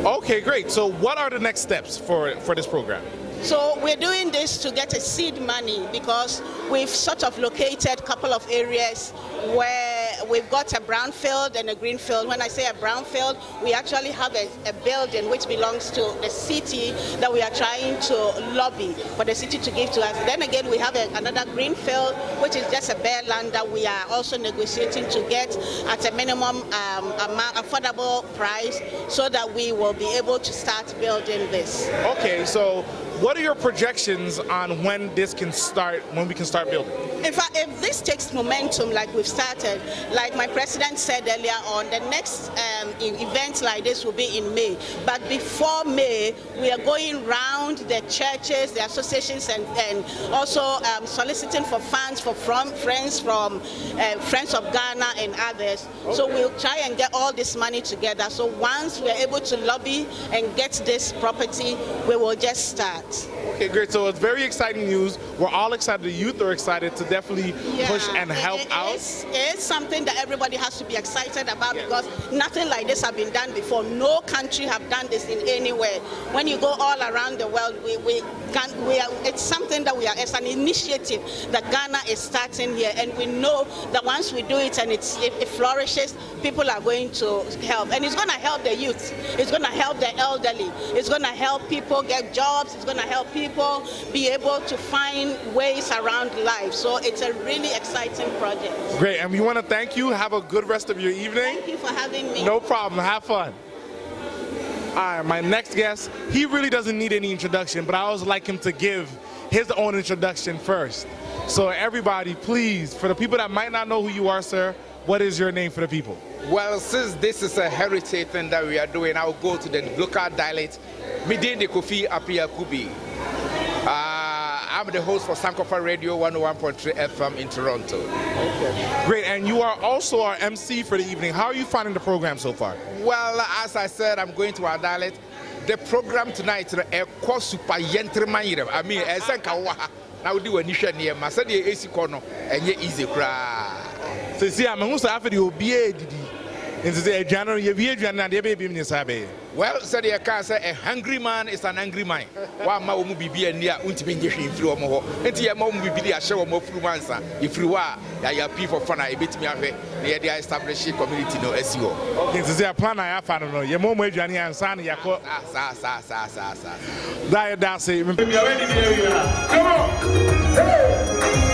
Okay, great. So what are the next steps for this program? So we're doing this to get a seed money because we've sort of located a couple of areas where we've got a brownfield and a greenfield. When I say a brownfield, we actually have a building which belongs to the city that we are trying to lobby for the city to give to us. Then again, we have another greenfield, which is just a bare land that we are also negotiating to get at a minimum affordable price so that we will be able to start building this. Okay, so what are your projections on when this can start, when we can start building? In fact, if this takes momentum like we've started, like my president said earlier on, the next event like this will be in May. But before May, we are going round the churches, the associations, and also soliciting for funds for Friends of Ghana and others. So we'll try and get all this money together. So once we are able to lobby and get this property, we will just start. Okay, great. So it's very exciting news. We're all excited. The youth are excited to definitely push and help out. It's something that everybody has to be excited about because nothing like this has been done before. No country have done this in anywhere. When you go all around the world, it's something that it's an initiative that Ghana is starting here, and we know that once we do it and it flourishes, people are going to help, and it's going to help the youth. It's going to help the elderly. It's going to help people get jobs. It's going to help people be able to find ways around life. So it's a really exciting project. Great, and we want to thank you. Have a good rest of your evening. Thank you for having me. No problem. Have fun. All right, my next guest, he really doesn't need any introduction, but I always like him to give his own introduction first. So everybody, please, for the people that might not know who you are, sir, what is your name for the people? Well, since this is a heritage thing that we are doing, I'll go to the local dialect. Midin de Kofi Apia Kubi. I'm the host for Sankofa Radio 101.3 FM in Toronto. Okay. Great, and you are also our MC for the evening. How are you finding the program so far? Well, as I said, I'm going to our dialect. The program tonight is super gentleman. I mean, now do a nisha near Masadi AC corner and yet easy cry. So, see, I'm also after the OBA. January, well, said I can't say a hungry man is an angry mind. One man will be near Untimin through more. And your mom will be a show of more fluenza. If you are, you people for fun, I bet me away. The established community no SEO. Okay, this is a plan I have found. Your mom, Johnny and San Yako. That's it. Come on. Hey!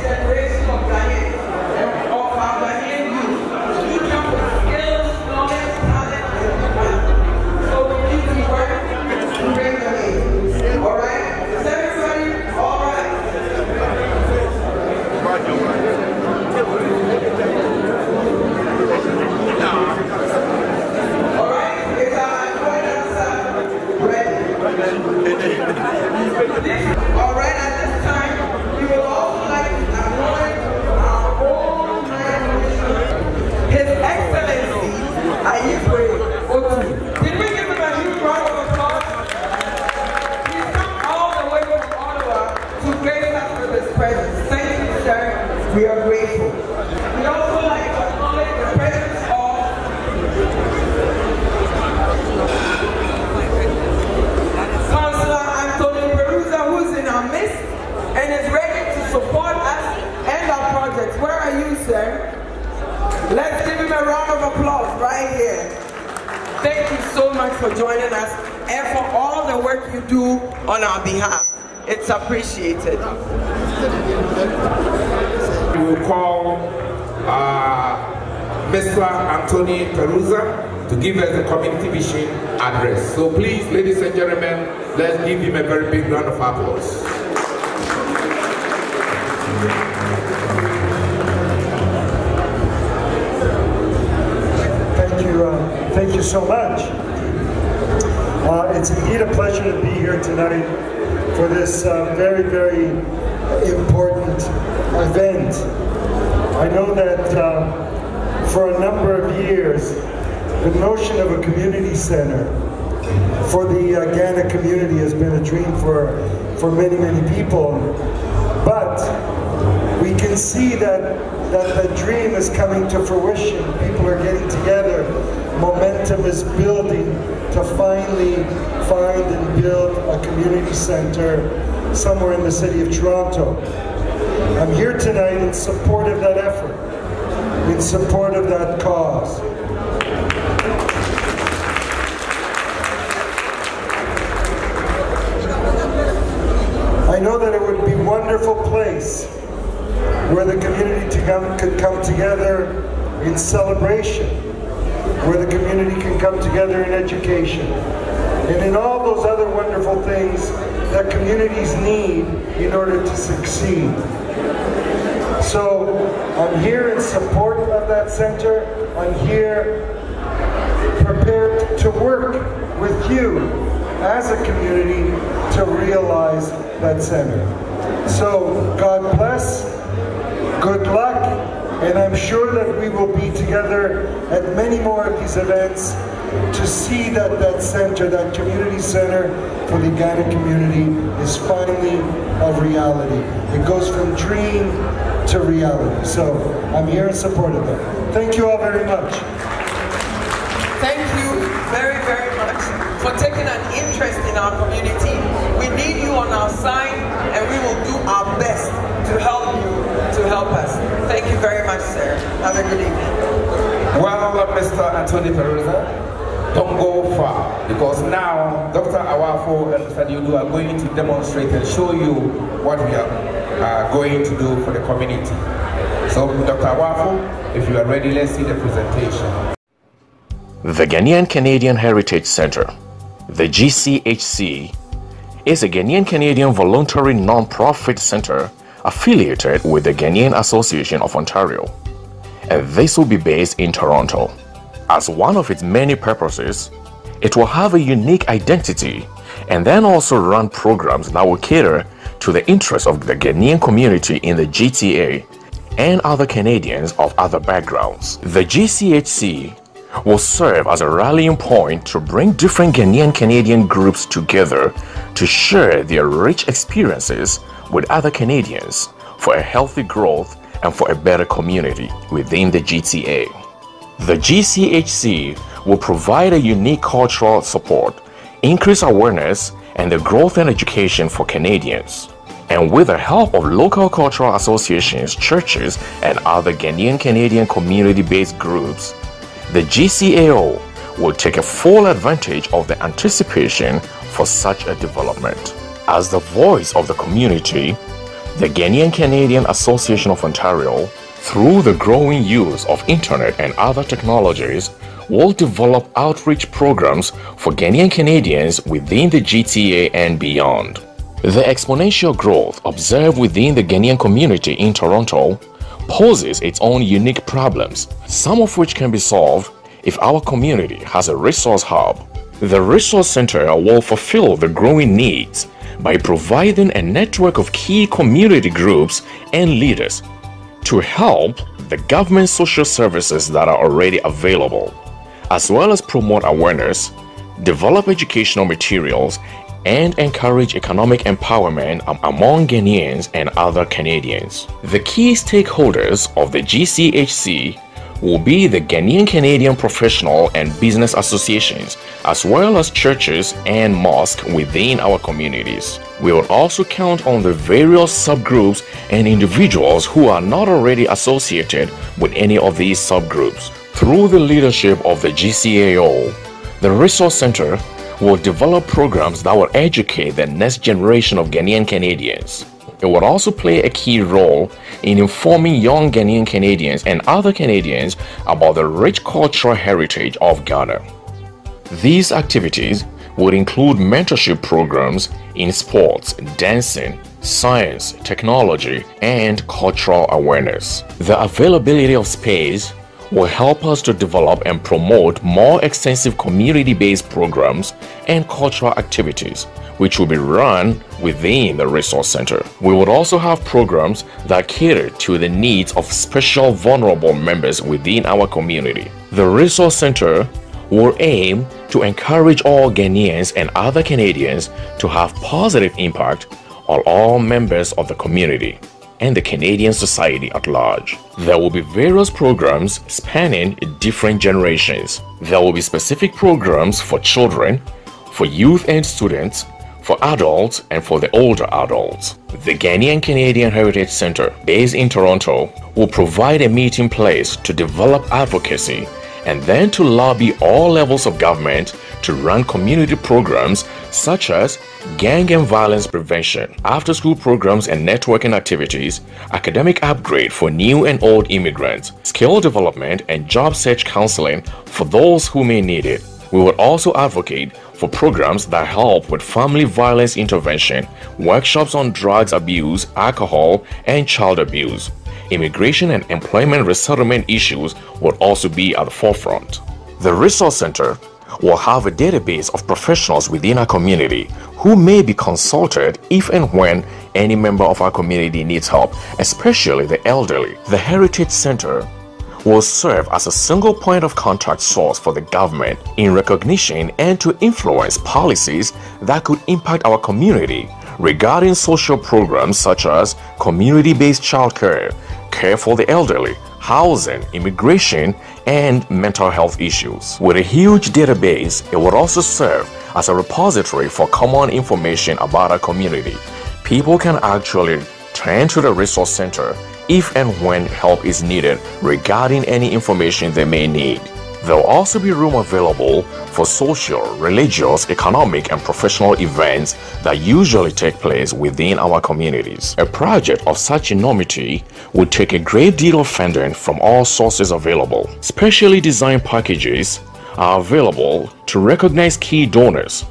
Generation of Ghanaians, of our Ghanaian youth, who jump with skill applause right here. Thank you so much for joining us and for all the work you do on our behalf. It's appreciated. We will call Mr. Anthony Perusa to give us the community vision address. So please, ladies and gentlemen, let's give him a very big round of applause. Thank you so much. It's indeed a pleasure to be here tonight for this very, very important event. I know that for a number of years, the notion of a community center for the Ghana community has been a dream for many, many people. But we can see that the dream is coming to fruition. People are getting together. Momentum is building to finally find and build a community center somewhere in the city of Toronto. I'm here tonight in support of that effort, in support of that cause. I know that it would be a wonderful place where the community could come together in celebration, where the community can come together in education, and in all those other wonderful things that communities need in order to succeed. So I'm here in support of that center. I'm here prepared to work with you as a community to realize that center. So God bless, good luck, and I'm sure that we will be together at many more of these events to see that that center, that community center for the Ghana community is finally a reality. It goes from dream to reality. So I'm here in support of that. Thank you all very much. Thank you very, very much for taking an interest in our community. We need you on our side, and we will do our best to help you, to help us. Thank you very much, sir. Have a good evening. Well, Mr. Anthony Perusa, don't go far, because now Dr. Awafo and Mr. Diodu are going to demonstrate and show you what we are going to do for the community. So, Dr. Awafo, if you are ready, let's see the presentation. The Ghanaian-Canadian Heritage Centre, the GCHC, is a Ghanaian-Canadian voluntary non-profit centre affiliated with the Ghanaian Association of Ontario, and this will be based in Toronto. As one of its many purposes, it will have a unique identity and then also run programs that will cater to the interests of the Ghanaian community in the GTA and other Canadians of other backgrounds. The GCHC will serve as a rallying point to bring different Ghanaian-Canadian groups together to share their rich experiences with other Canadians for a healthy growth and for a better community within the GTA. The GCHC will provide a unique cultural support, increase awareness, and the growth and education for Canadians. And with the help of local cultural associations, churches, and other Ghanaian-Canadian community-based groups, the GCAO will take a full advantage of the anticipation for such a development. As the voice of the community, the Ghanaian-Canadian Association of Ontario, through the growing use of internet and other technologies, will develop outreach programs for Ghanaian Canadians within the GTA and beyond. The exponential growth observed within the Ghanaian community in Toronto poses its own unique problems, some of which can be solved if our community has a resource hub. The Resource Centre will fulfill the growing needs by providing a network of key community groups and leaders to help the government social services that are already available, as well as promote awareness, develop educational materials, and encourage economic empowerment among Ghanaians and other Canadians. The key stakeholders of the GCHC will be the Ghanaian-Canadian professional and business associations, as well as churches and mosques within our communities. We will also count on the various subgroups and individuals who are not already associated with any of these subgroups, Through the leadership of the GCAO, the Resource Center will develop programs that will educate the next generation of Ghanaian Canadians. It will also play a key role in informing young Ghanaian Canadians and other Canadians about the rich cultural heritage of Ghana. These activities would include mentorship programs in sports, dancing, science, technology, and cultural awareness. The availability of space will help us to develop and promote more extensive community-based programs and cultural activities, which will be run within the Resource Center. We would also have programs that cater to the needs of special vulnerable members within our community. The Resource Center will aim to encourage all Ghanaians and other Canadians to have positive impact on all members of the community and the Canadian society at large. There will be various programs spanning different generations. There will be specific programs for children, for youth and students, for adults, and for the older adults. The Ghanaian-Canadian Heritage Centre, based in Toronto, will provide a meeting place to develop advocacy and then to lobby all levels of government to run community programs such as gang and violence prevention, after-school programs and networking activities, academic upgrade for new and old immigrants, skill development and job search counseling for those who may need it. We would also advocate for programs that help with family violence intervention, workshops on drugs abuse, alcohol, and child abuse. Immigration and employment resettlement issues will also be at the forefront. The Resource Center will have a database of professionals within our community who may be consulted if and when any member of our community needs help, especially the elderly. The Heritage Center will serve as a single point of contact source for the government in recognition and to influence policies that could impact our community regarding social programs such as community-based childcare, care for the elderly, housing, immigration, and mental health issues. With a huge database, it would also serve as a repository for common information about our community. People can actually turn to the Resource Center if and when help is needed regarding any information they may need. There will also be room available for social, religious, economic, and professional events that usually take place within our communities. A project of such enormity would take a great deal of funding from all sources available. Specially designed packages are available to recognize key donors.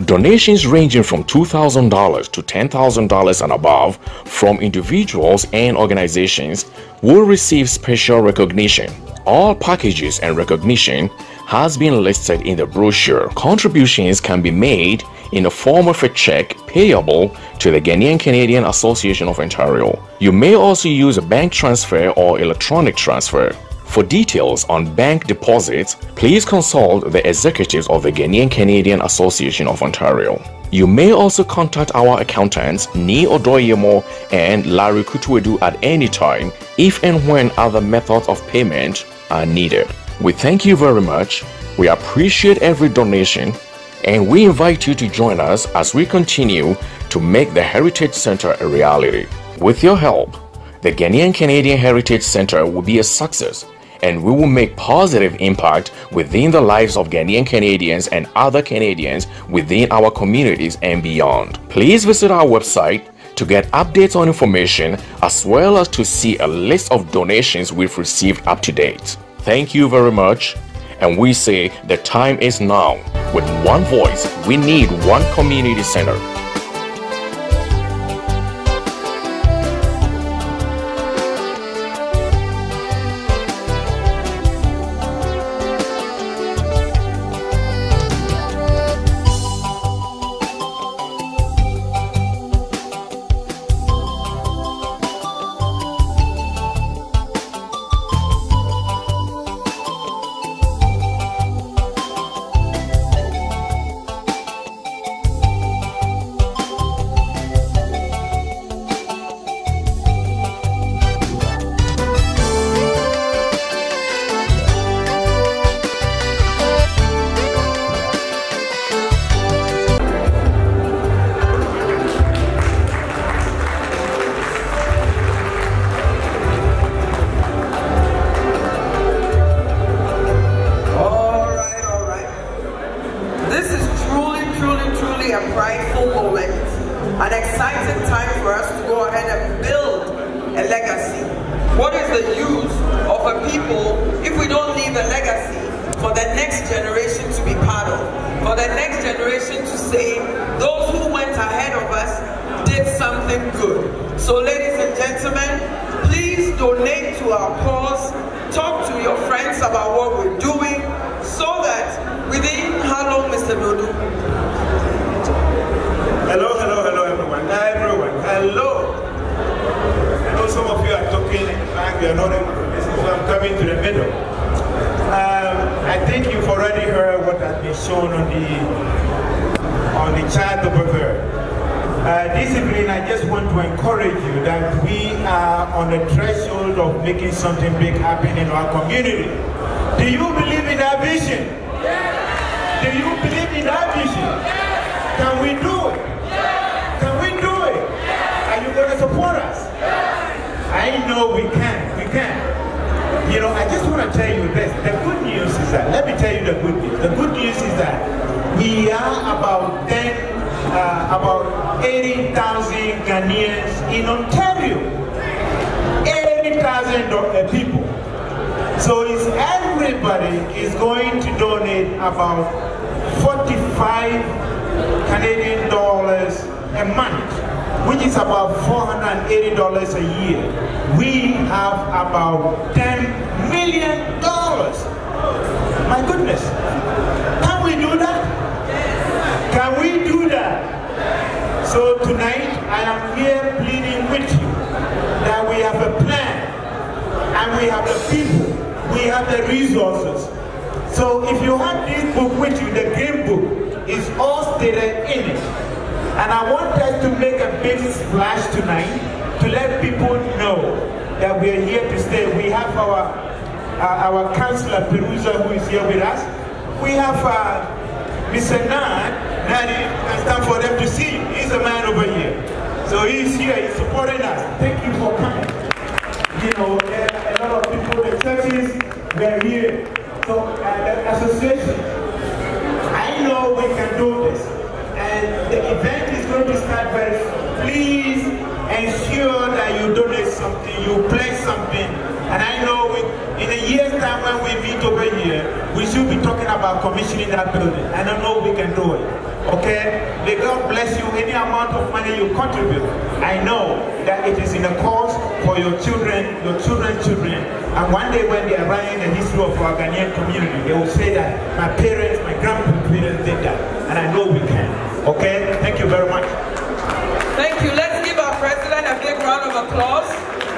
Donations ranging from $2,000 to $10,000 and above from individuals and organizations will receive special recognition. All packages and recognition has been listed in the brochure. Contributions can be made in the form of a check payable to the Ghanaian-Canadian Association of Ontario. You may also use a bank transfer or electronic transfer. For details on bank deposits, please consult the executives of the Ghanaian-Canadian Association of Ontario. You may also contact our accountants, Ni Odoyemo and Larry Kutuedu, at any time if and when other methods of payment are needed. We thank you very much. We appreciate every donation, and we invite you to join us as we continue to make the Heritage Centre a reality. With your help, the Ghanaian-Canadian Heritage Centre will be a success, and we will make positive impact within the lives of Ghanaian Canadians and other Canadians within our communities and beyond. Please visit our website to get updates on information as well as to see a list of donations we've received up to date. Thank you very much, and we say the time is now. With one voice, we need one community center. So ladies and gentlemen, please donate to our cause. Talk to your friends about what we're doing so that within how long, Mr. Dodu? Hello, everyone. Hi, everyone. Hello. I know some of you are talking like you are not able to listen, so I'm coming to the middle. I think you've already heard what has been shown on the chart over there. This evening, I just want to encourage you that we are on the threshold of making something big happen in our community. Do you believe in our vision? Do you believe in our vision? Can we do it? Can we do it? Are you going to support us? I know we can. We can. You know, I just want to tell you this. The good news is that, let me tell you the good news. The good news is that we are about 80,000 Ghanaians in Ontario. 80,000 people. So everybody is going to donate about 45 Canadian dollars a month, which is about $480 a year. We have about $10 million. My goodness. Can we do that? Can we do that? So tonight, I am here pleading with you that we have a plan, and we have the people, we have the resources. So if you have this book with you, the green book, is all stated in it. And I want us to make a big splash tonight to let people know that we are here to stay. We have our councillor Perusa, who is here with us. We have Mr. Nadi, and stand for them to see. He's a man over here. So he's here, he's supporting us. Thank you for coming. You know, there are a lot of people, the churches, they're here. So the association, I know we can do this. And the event is going to start very soon. Please ensure that you donate something, you pledge something. And I know in a year's time when we meet over here, we should be talking about commissioning that building. And I know we can do it. Okay? May God bless you. Any amount of money you contribute, I know that it is in a cause for your children, your children's children. And one day when they are writing the history of our Ghanaian community, they will say that my parents, my grandparents did that. And I know we can. Okay? Thank you very much. Thank you. Let's give our president a big round of applause.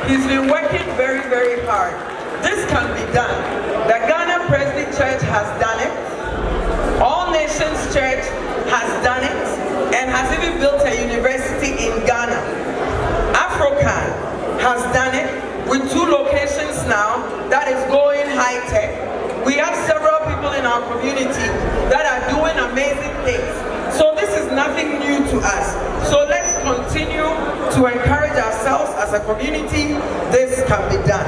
He's been working very, very hard. This can be done. The Ghana Presbyterian Church has done it. All Nations Church has done it and has even built a university in Ghana. African has done it with 2 locations now that is going high-tech. We have several people in our community that are doing amazing things. So this is nothing new to us. So let's continue to encourage ourselves as a community. This can be done.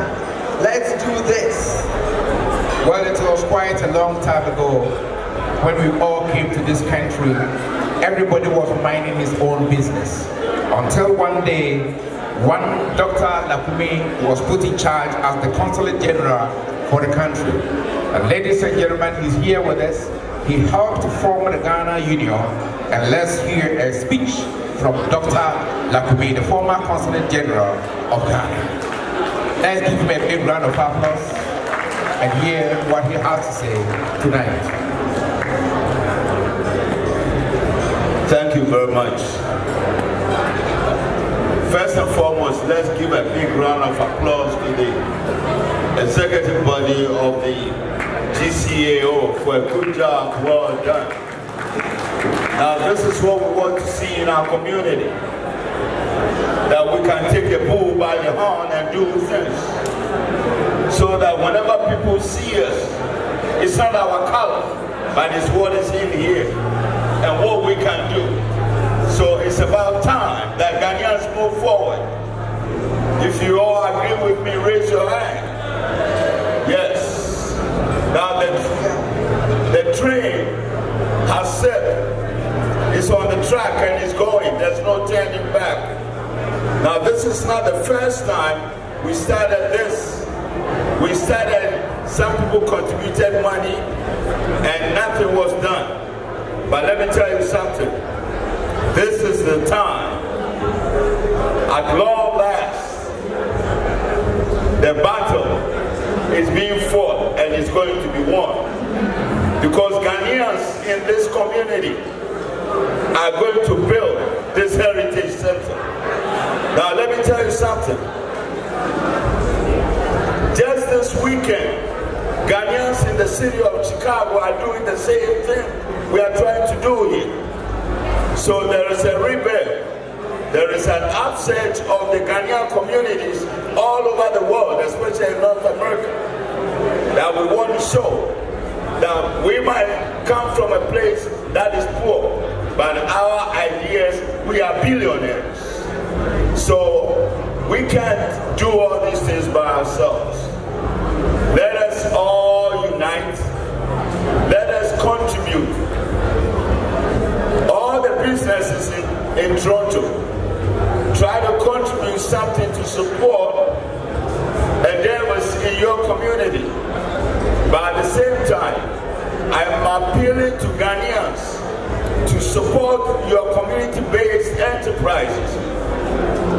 Let's do this. Well, it was quite a long time ago when we all came to this country. Everybody was minding his own business. Until one day, one Dr. Lakumi was put in charge as the Consulate General for the country. And ladies and gentlemen, he's here with us. He helped to form the Ghana Union. And let's hear a speech from Dr. Lakumi, the former Consulate General of Ghana. Let's give him a big round of applause and hear what he has to say tonight. Thank you very much. First and foremost, let's give a big round of applause to the executive body of the GCAO for a good job, well done. Now this is what we want to see in our community. That we can take a bull by the horn and do things. So that whenever people see us, it's not our color, but it's what is in here and what we can do. So it's about time that Ghanaians move forward. If you all agree with me, raise your hand. Yes. Now the train has set. It's on the track and it's going. There's no turning back. Now this is not the first time we started this. We started, some people contributed money and nothing was done. But let me tell you something. This is the time. At long battle is being fought and is going to be won. Because Ghanaians in this community are going to build this heritage center. Now let me tell you something. Just this weekend, Ghanaians in the city of Chicago are doing the same thing we are trying to do here. So there is a rebirth. There is an upsurge of the Ghanaian communities all over the world, especially in North America, that we want to show that we might come from a place that is poor, but our ideas, we are billionaires. So we can't do all these things by ourselves. Let us all unite. Let us contribute. All the businesses in Toronto, try to contribute something to support endeavors in your community. But at the same time, I am appealing to Ghanaians to support your community-based enterprises.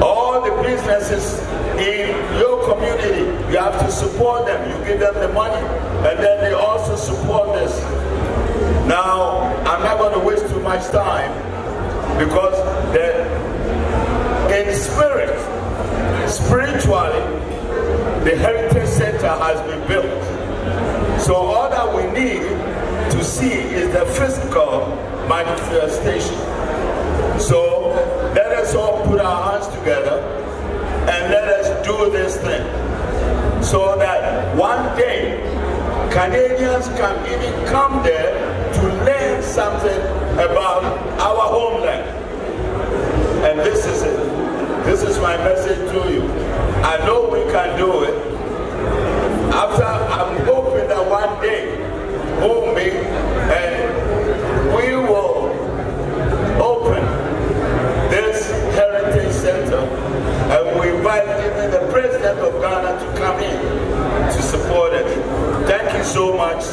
All the businesses in your community, you have to support them. You give them the money, and then they also support this. Now, I'm not going to waste too much time, because in spirit, spiritually, the Heritage Center has been built. So all that we need to see is the physical manifestation. So let us all put our hands together and let us do this thing, so that one day Canadians can even come there to learn something about our homeland. And this is it. This is my message to you. I know we can do it. After, I'm hoping that one day we'll meet and we will open this Heritage Center, and we invite even the President of Ghana to come in to support it. Thank you so much.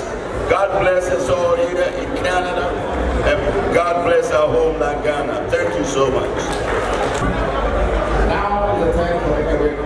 God bless us all here in Canada, and God bless our homeland Ghana. Thank you so much. Now is the time for everybody.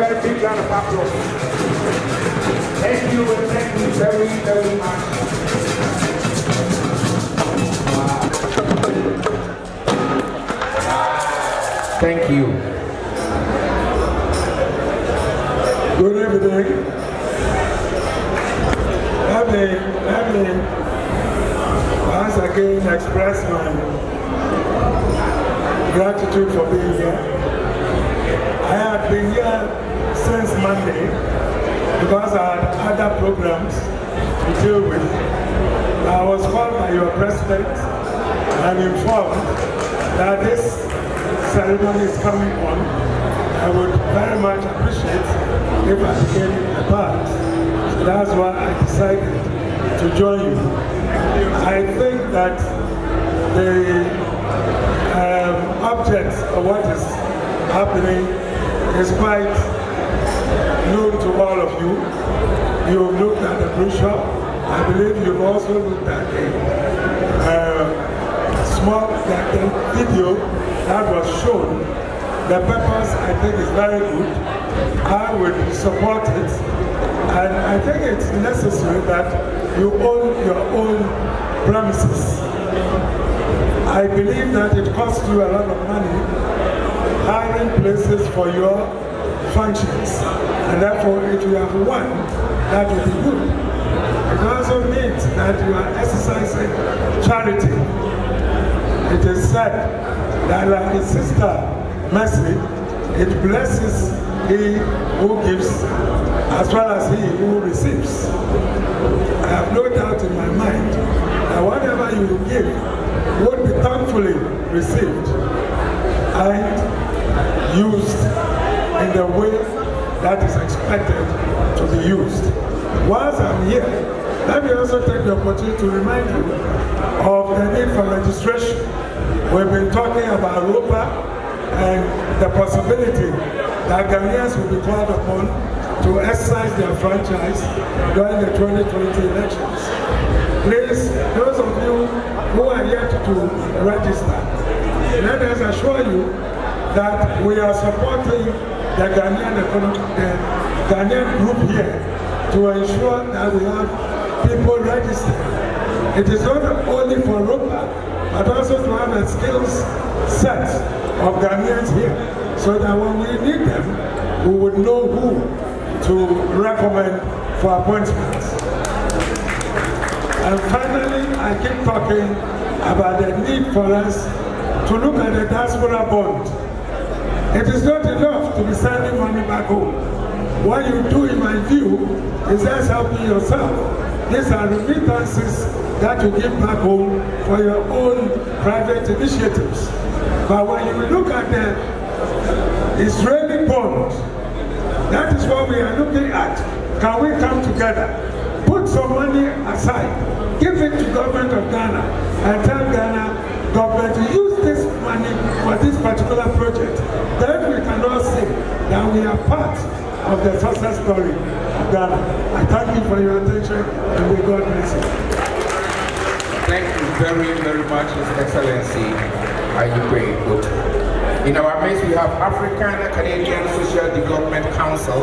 very big round of applause. Thank you and thank you very, very much. Thank you. Good evening. Let me once again express my gratitude for being here. I had been here since Monday because I had other programs to deal with. I was called by your president and informed that this ceremony is coming on. I would very much appreciate if I became a part. So that's why I decided to join you. I think that the object of what is happening is quite known to all of you. You've looked at the brochure. I believe you've also looked at the video that was shown. The purpose, I think, is very good. I would support it. And I think it's necessary that you own your own premises. I believe that it costs you a lot of money hiring places for your functions. And therefore, if you have one, that would be good. It also means that you are exercising charity. It is said that, like his sister Mercy, it blesses he who gives as well as he who receives. I have no doubt in my mind that whatever you give would be thankfully received and used in the way that is expected to be used. Whilst I'm here, let me also take the opportunity to remind you of the need for registration. We've been talking about ROPA and the possibility that Ghanaians will be called upon to exercise their franchise during the 2020 elections. Please, those of you who are yet to register, let us assure you that we are supporting the Ghanaian group here to ensure that we have people registered. It is not only for ROPA, but also to have a skills set of Ghanaians here, so that when we need them, we would know who to recommend for appointments. And finally, I keep talking about the need for us to look at the diaspora bond. It is not enough to be sending money back home. What you do, in my view, is just helping yourself. These are remittances that you give back home for your own private initiatives. But when you look at the Israeli bond, that is what we are looking at. Can we come together, put some money aside, give it to government of Ghana, and tell Ghana government to use this money for this particular project? Then we can all see that we are part of the success story of Ghana. I thank you for your attention, and may God bless you. Thank you very, very much, His Excellency. In our midst, we have African-Canadian Social Development Council,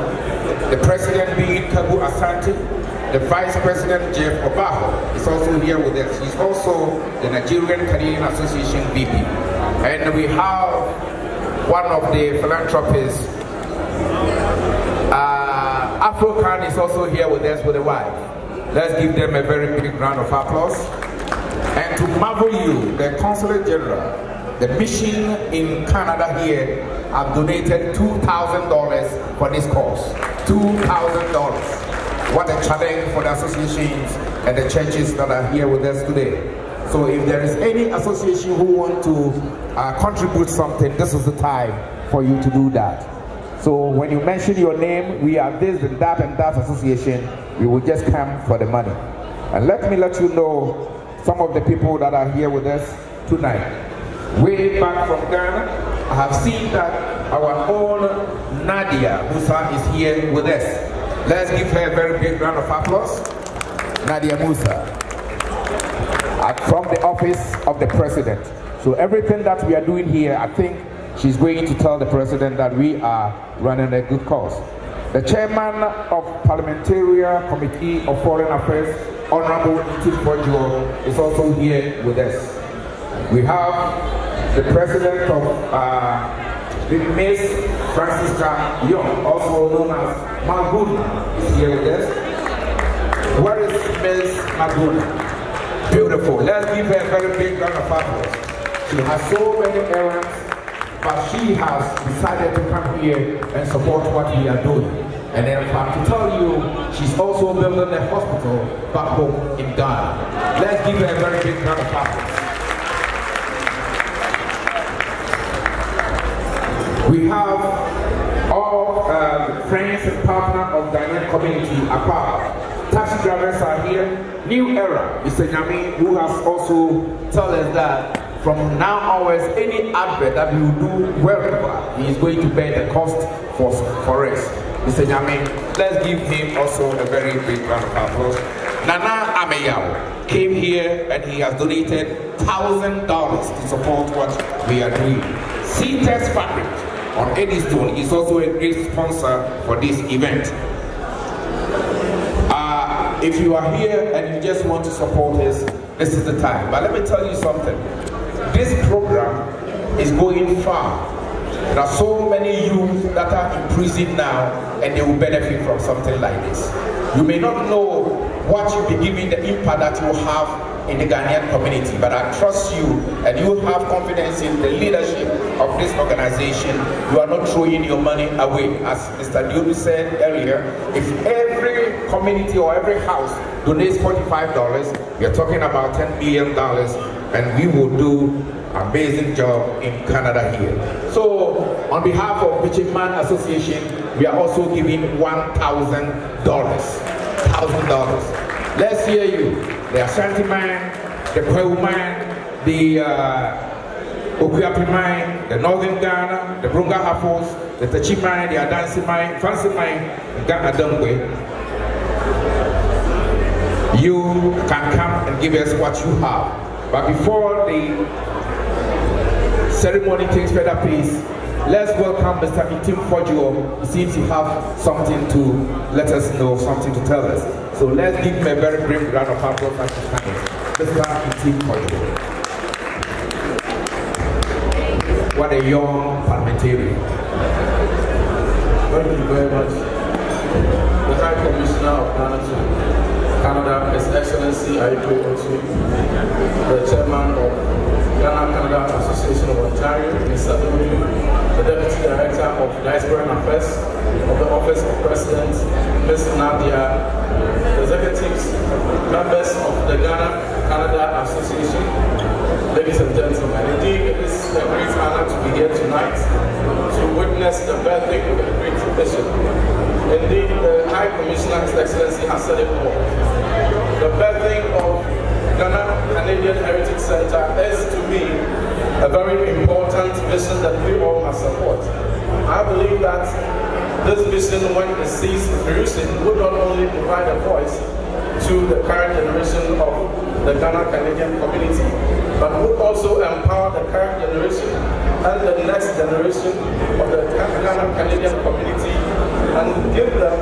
the President being Kabu Asante, the Vice President Jeff Obaho is also here with us. He's also the Nigerian-Canadian Association VP. And we have one of the philanthropists, Afro-Can is also here with us with a wife. Let's give them a very big round of applause. And to marvel you, the Consulate General, the mission in Canada here, have donated $2,000 for this cause. $2,000. What a challenge for the associations and the churches that are here with us today. So if there is any association who want to contribute something, this is the time for you to do that. So when you mention your name, we are this and that association, we will just come for the money. And let me let you know some of the people that are here with us tonight. Way back from Ghana, I have seen that our own Nadia Musa is here with us. Let's give her a very big round of applause. Nadia Musa, from the office of the President. So everything that we are doing here, I think she's going to tell the president that we are running a good cause. The chairman of Parliamentary Committee of Foreign Affairs, Honorable Tim Fojo, is also here with us. We have the president of Miss Francisca Young, also known as Maguna, is here with us. Where is Miss Maguna? Beautiful. Let's give her a very big round of applause. She has so many errands, but she has decided to come here and support what we are doing. And then to tell you, she's also building a hospital back home in Ghana. Let's give her a very big round of applause. We have all friends and partners of the Ghanaian community apart. Taxi drivers are here. New Era, Mr. Nyami, who has also told us that from now onwards, any advert that we will do wherever, he is going to bear the cost for us. Mr. Nyami, let's give him also a very big round of applause. Nana Ameyao came here and he has donated $1,000 to support what we are doing. C-Test Fabric on Eddystone is also a great sponsor for this event. If you are here and you just want to support us, this is the time. But let me tell you something. This program is going far. There are so many youth that are in prison now and they will benefit from something like this. You may not know what you'll be giving, the impact that you have in the Ghanaian community, but I trust you and you have confidence in the leadership of this organization. You are not throwing your money away. As Mr. Diodu said earlier, if every community or every house donates $45, we are talking about $10 million, and we will do an amazing job in Canada here. So, on behalf of Ghanaian-Canadian Association, we are also giving $1,000. $1,000. Let's hear you. The Ashanti man, the Kwewu man, the Okuyapi man, the Northern Ghana, the Brunga Hafos, the Tachi man, the Adansi man, Fancy man, Ghana Dongwe. You can come and give us what you have. But before the ceremony takes further place, let's welcome Mr. Itim Fojo. He seems to have something to let us know, something to tell us. So let's give him a very brief round of applause at this time. Mr. Itim Fojo. What a young parliamentarian. Thank you very much. The High Commissioner of Ghana to Canada, His Excellency Aiko Otu, the Chairman of Ghanaian-Canadian Association of Ontario, Mr. Dodu, the Deputy Director of Diaspora Affairs of the Office of President, Ms. Nadia, the executives, members of the Ghana-Canada Association, ladies and gentlemen. Indeed, it is a great honor to be here tonight to witness the birthday of a great tradition. Indeed, the High Commissioner, His Excellency, has said it all. The birthday of Ghanaian-Canadian Heritage Centre is, to me, a very important vision that we all must support. I believe that this vision, when it sees fruition, would not only provide a voice to the current generation of the Ghana-Canadian community, but would also empower the current generation and the next generation of the Ghana-Canadian community and give them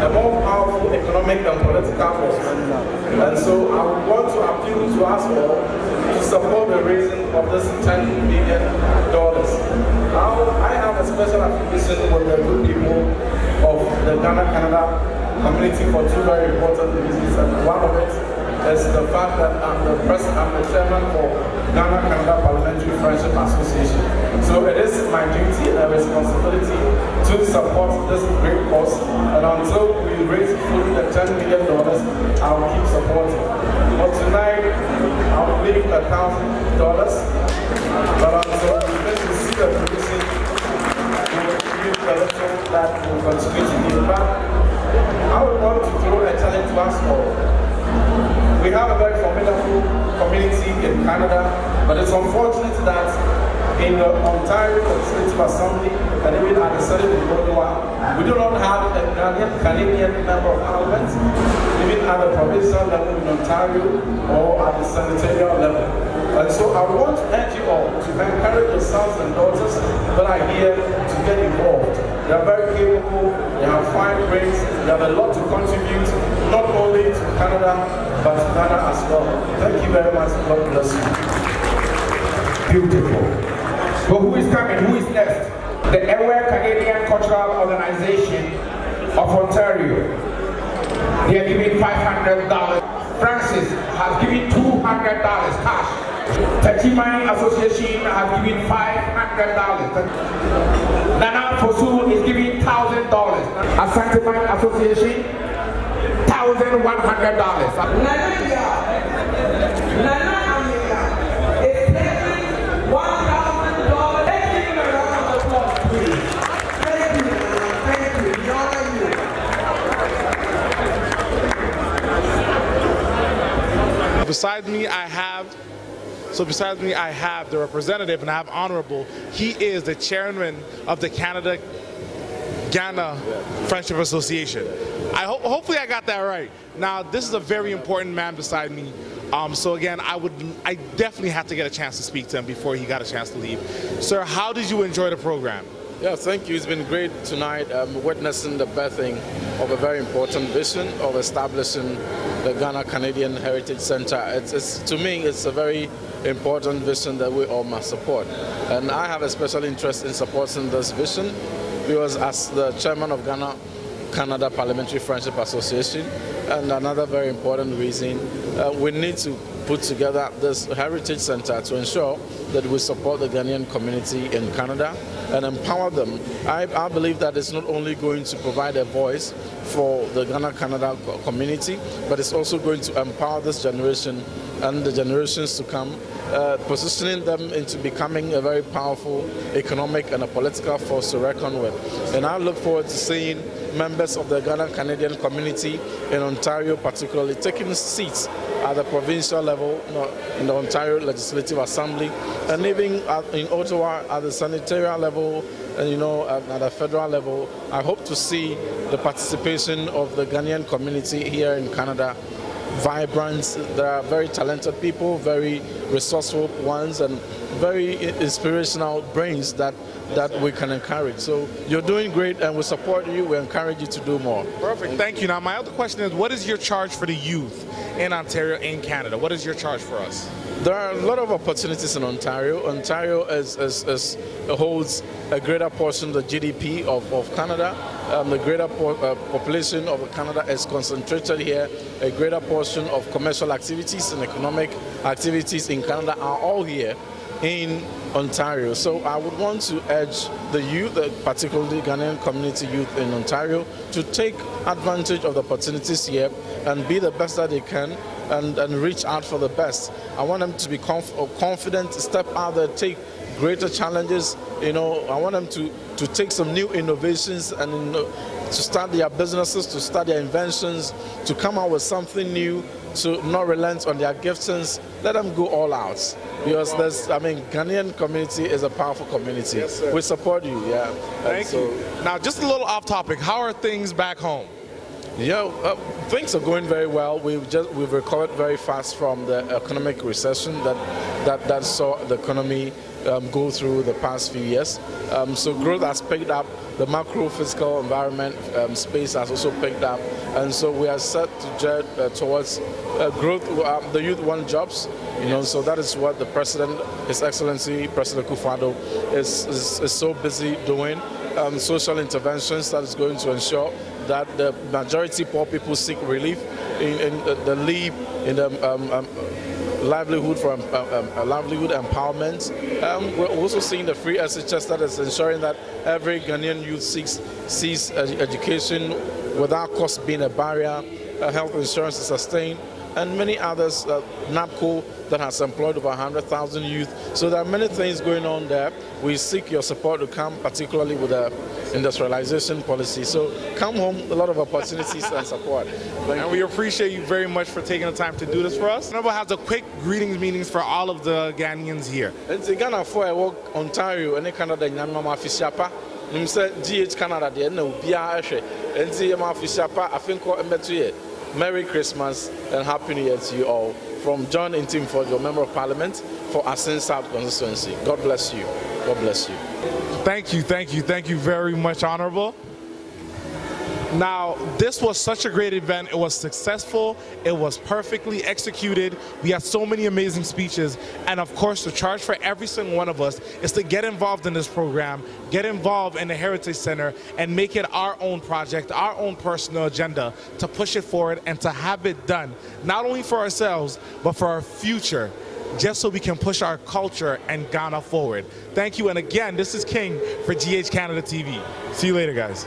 a more powerful economic and political force. And so I would want to appeal to us all to support the raising of this $10 million. Now, I have a special affiliation with the good people of the Ghana-Canada community for two very important reasons, and one of it is the fact that I'm the chairman for Ghana-Canada Parliamentary Friendship Association. So it is my duty and responsibility to support this great cause, and until we raise fully the $10 million, I will keep supporting. But tonight, I will leave $1,000, but until we see the production, we will give the little that will continue to give back. I would want to throw a challenge to us all. We have a very formidable community in Canada, but it's unfortunate that in the Ontario Legislative Assembly and even at the Senate in Ottawa, we do not have a Ghanaian-Canadian member of Parliament, even at the provincial level in Ontario or at the senatorial level. And so I want to urge you all to encourage your sons and daughters that are here to get involved. They are very capable, they have fine brains, they have a lot to contribute, not only to Canada, but to Ghana as well. Thank you very much. God bless you. Beautiful. So who is coming? Who is next? The Ghanaian-Canadian Cultural Organization of Ontario. They are giving $500. Francis has given $200 cash. Ghanaian Association has given $500. Nana Fosu is giving $1,000. Asante Association, $1,100. Beside me, I have the representative, and I have Honorable. He is the chairman of the Canada-Ghana Friendship Association. Hopefully I got that right. Now, this is a very important man beside me. So again, I definitely had to get a chance to speak to him before he got a chance to leave. Sir, how did you enjoy the program? Yeah, thank you. It's been great tonight witnessing the birthing of a very important vision of establishing the Ghana-Canadian Heritage Centre. To me, it's a very important vision that we all must support. And I have a special interest in supporting this vision because as the chairman of Ghana-Canada Parliamentary Friendship Association, and another very important reason, we need to put together this Heritage Centre to ensure that we support the Ghanaian community in Canada and empower them. I believe that it's not only going to provide a voice for the Ghana-Canada community, but it's also going to empower this generation and the generations to come, positioning them into becoming a very powerful economic and a political force to reckon with. And I look forward to seeing members of the Ghana-Canadian community in Ontario particularly taking seats at the provincial level, in the Ontario Legislative Assembly, and even in Ottawa at the senatorial level, and at the federal level. I hope to see the participation of the Ghanaian community here in Canada vibrant. There are very talented people, very resourceful ones, and very inspirational brains that we can encourage. So you're doing great, and we support you. We encourage you to do more. Perfect. Thank you. Now, my other question is, what is your charge for the youth in Ontario and Canada? What is your charge for us? There are a lot of opportunities in Ontario. Ontario holds a greater portion of the GDP of Canada. The greater population of Canada is concentrated here. A greater portion of commercial activities and economic activities in Canada are all here in Ontario. So I would want to urge the youth, particularly Ghanaian community youth in Ontario, to take advantage of the opportunities here and be the best that they can and reach out for the best. I want them to be confident, step out there, take greater challenges. I want them to take some new innovations and to start their businesses, to start their inventions, to come out with something new, to not relent on their giftings. Let them go all out, because Ghanaian community is a powerful community. Yes, sir. We support you. Yeah. Thank you. Now, just a little off topic. How are things back home? Things are going very well. We've recovered very fast from the economic recession that saw the economy go through the past few years. So growth has picked up. The macro fiscal environment space has also picked up, and so we are set to jet towards growth. The youth want jobs, so that is what the President, His Excellency President Kufuor, is so busy doing. Social interventions that is going to ensure that the majority poor people seek relief in the leap in the livelihood empowerment. We're also seeing the free SHS that is ensuring that every Ghanaian youth sees education without cost being a barrier. Health insurance is sustained, and many others. NAPCO that has employed over 100,000 youth. So there are many things going on there. We seek your support to come, particularly with the industrialization policy. So come home, a lot of opportunities and support. And we appreciate you very much for taking the time to do this for us. Honorable has a quick greetings meetings for all of the Ghanaians here. It's Ghana for I work Ontario and Canada Nyama Fishapa. You said GH Canada there no be and Yama Fishapa. I think Merry Christmas and Happy New Year to you all. From John Intimford, your Member of Parliament for Asin South constituency. God bless you. God bless you. Thank you very much, Honorable. Now, this was such a great event. It was successful. It was perfectly executed. We had so many amazing speeches. And of course, the charge for every single one of us is to get involved in this program, get involved in the Heritage Center, and make it our own project, our own personal agenda to push it forward and to have it done, not only for ourselves, but for our future, just so we can push our culture and Ghana forward. Thank you. And again, this is King for GH Canada TV. See you later, guys.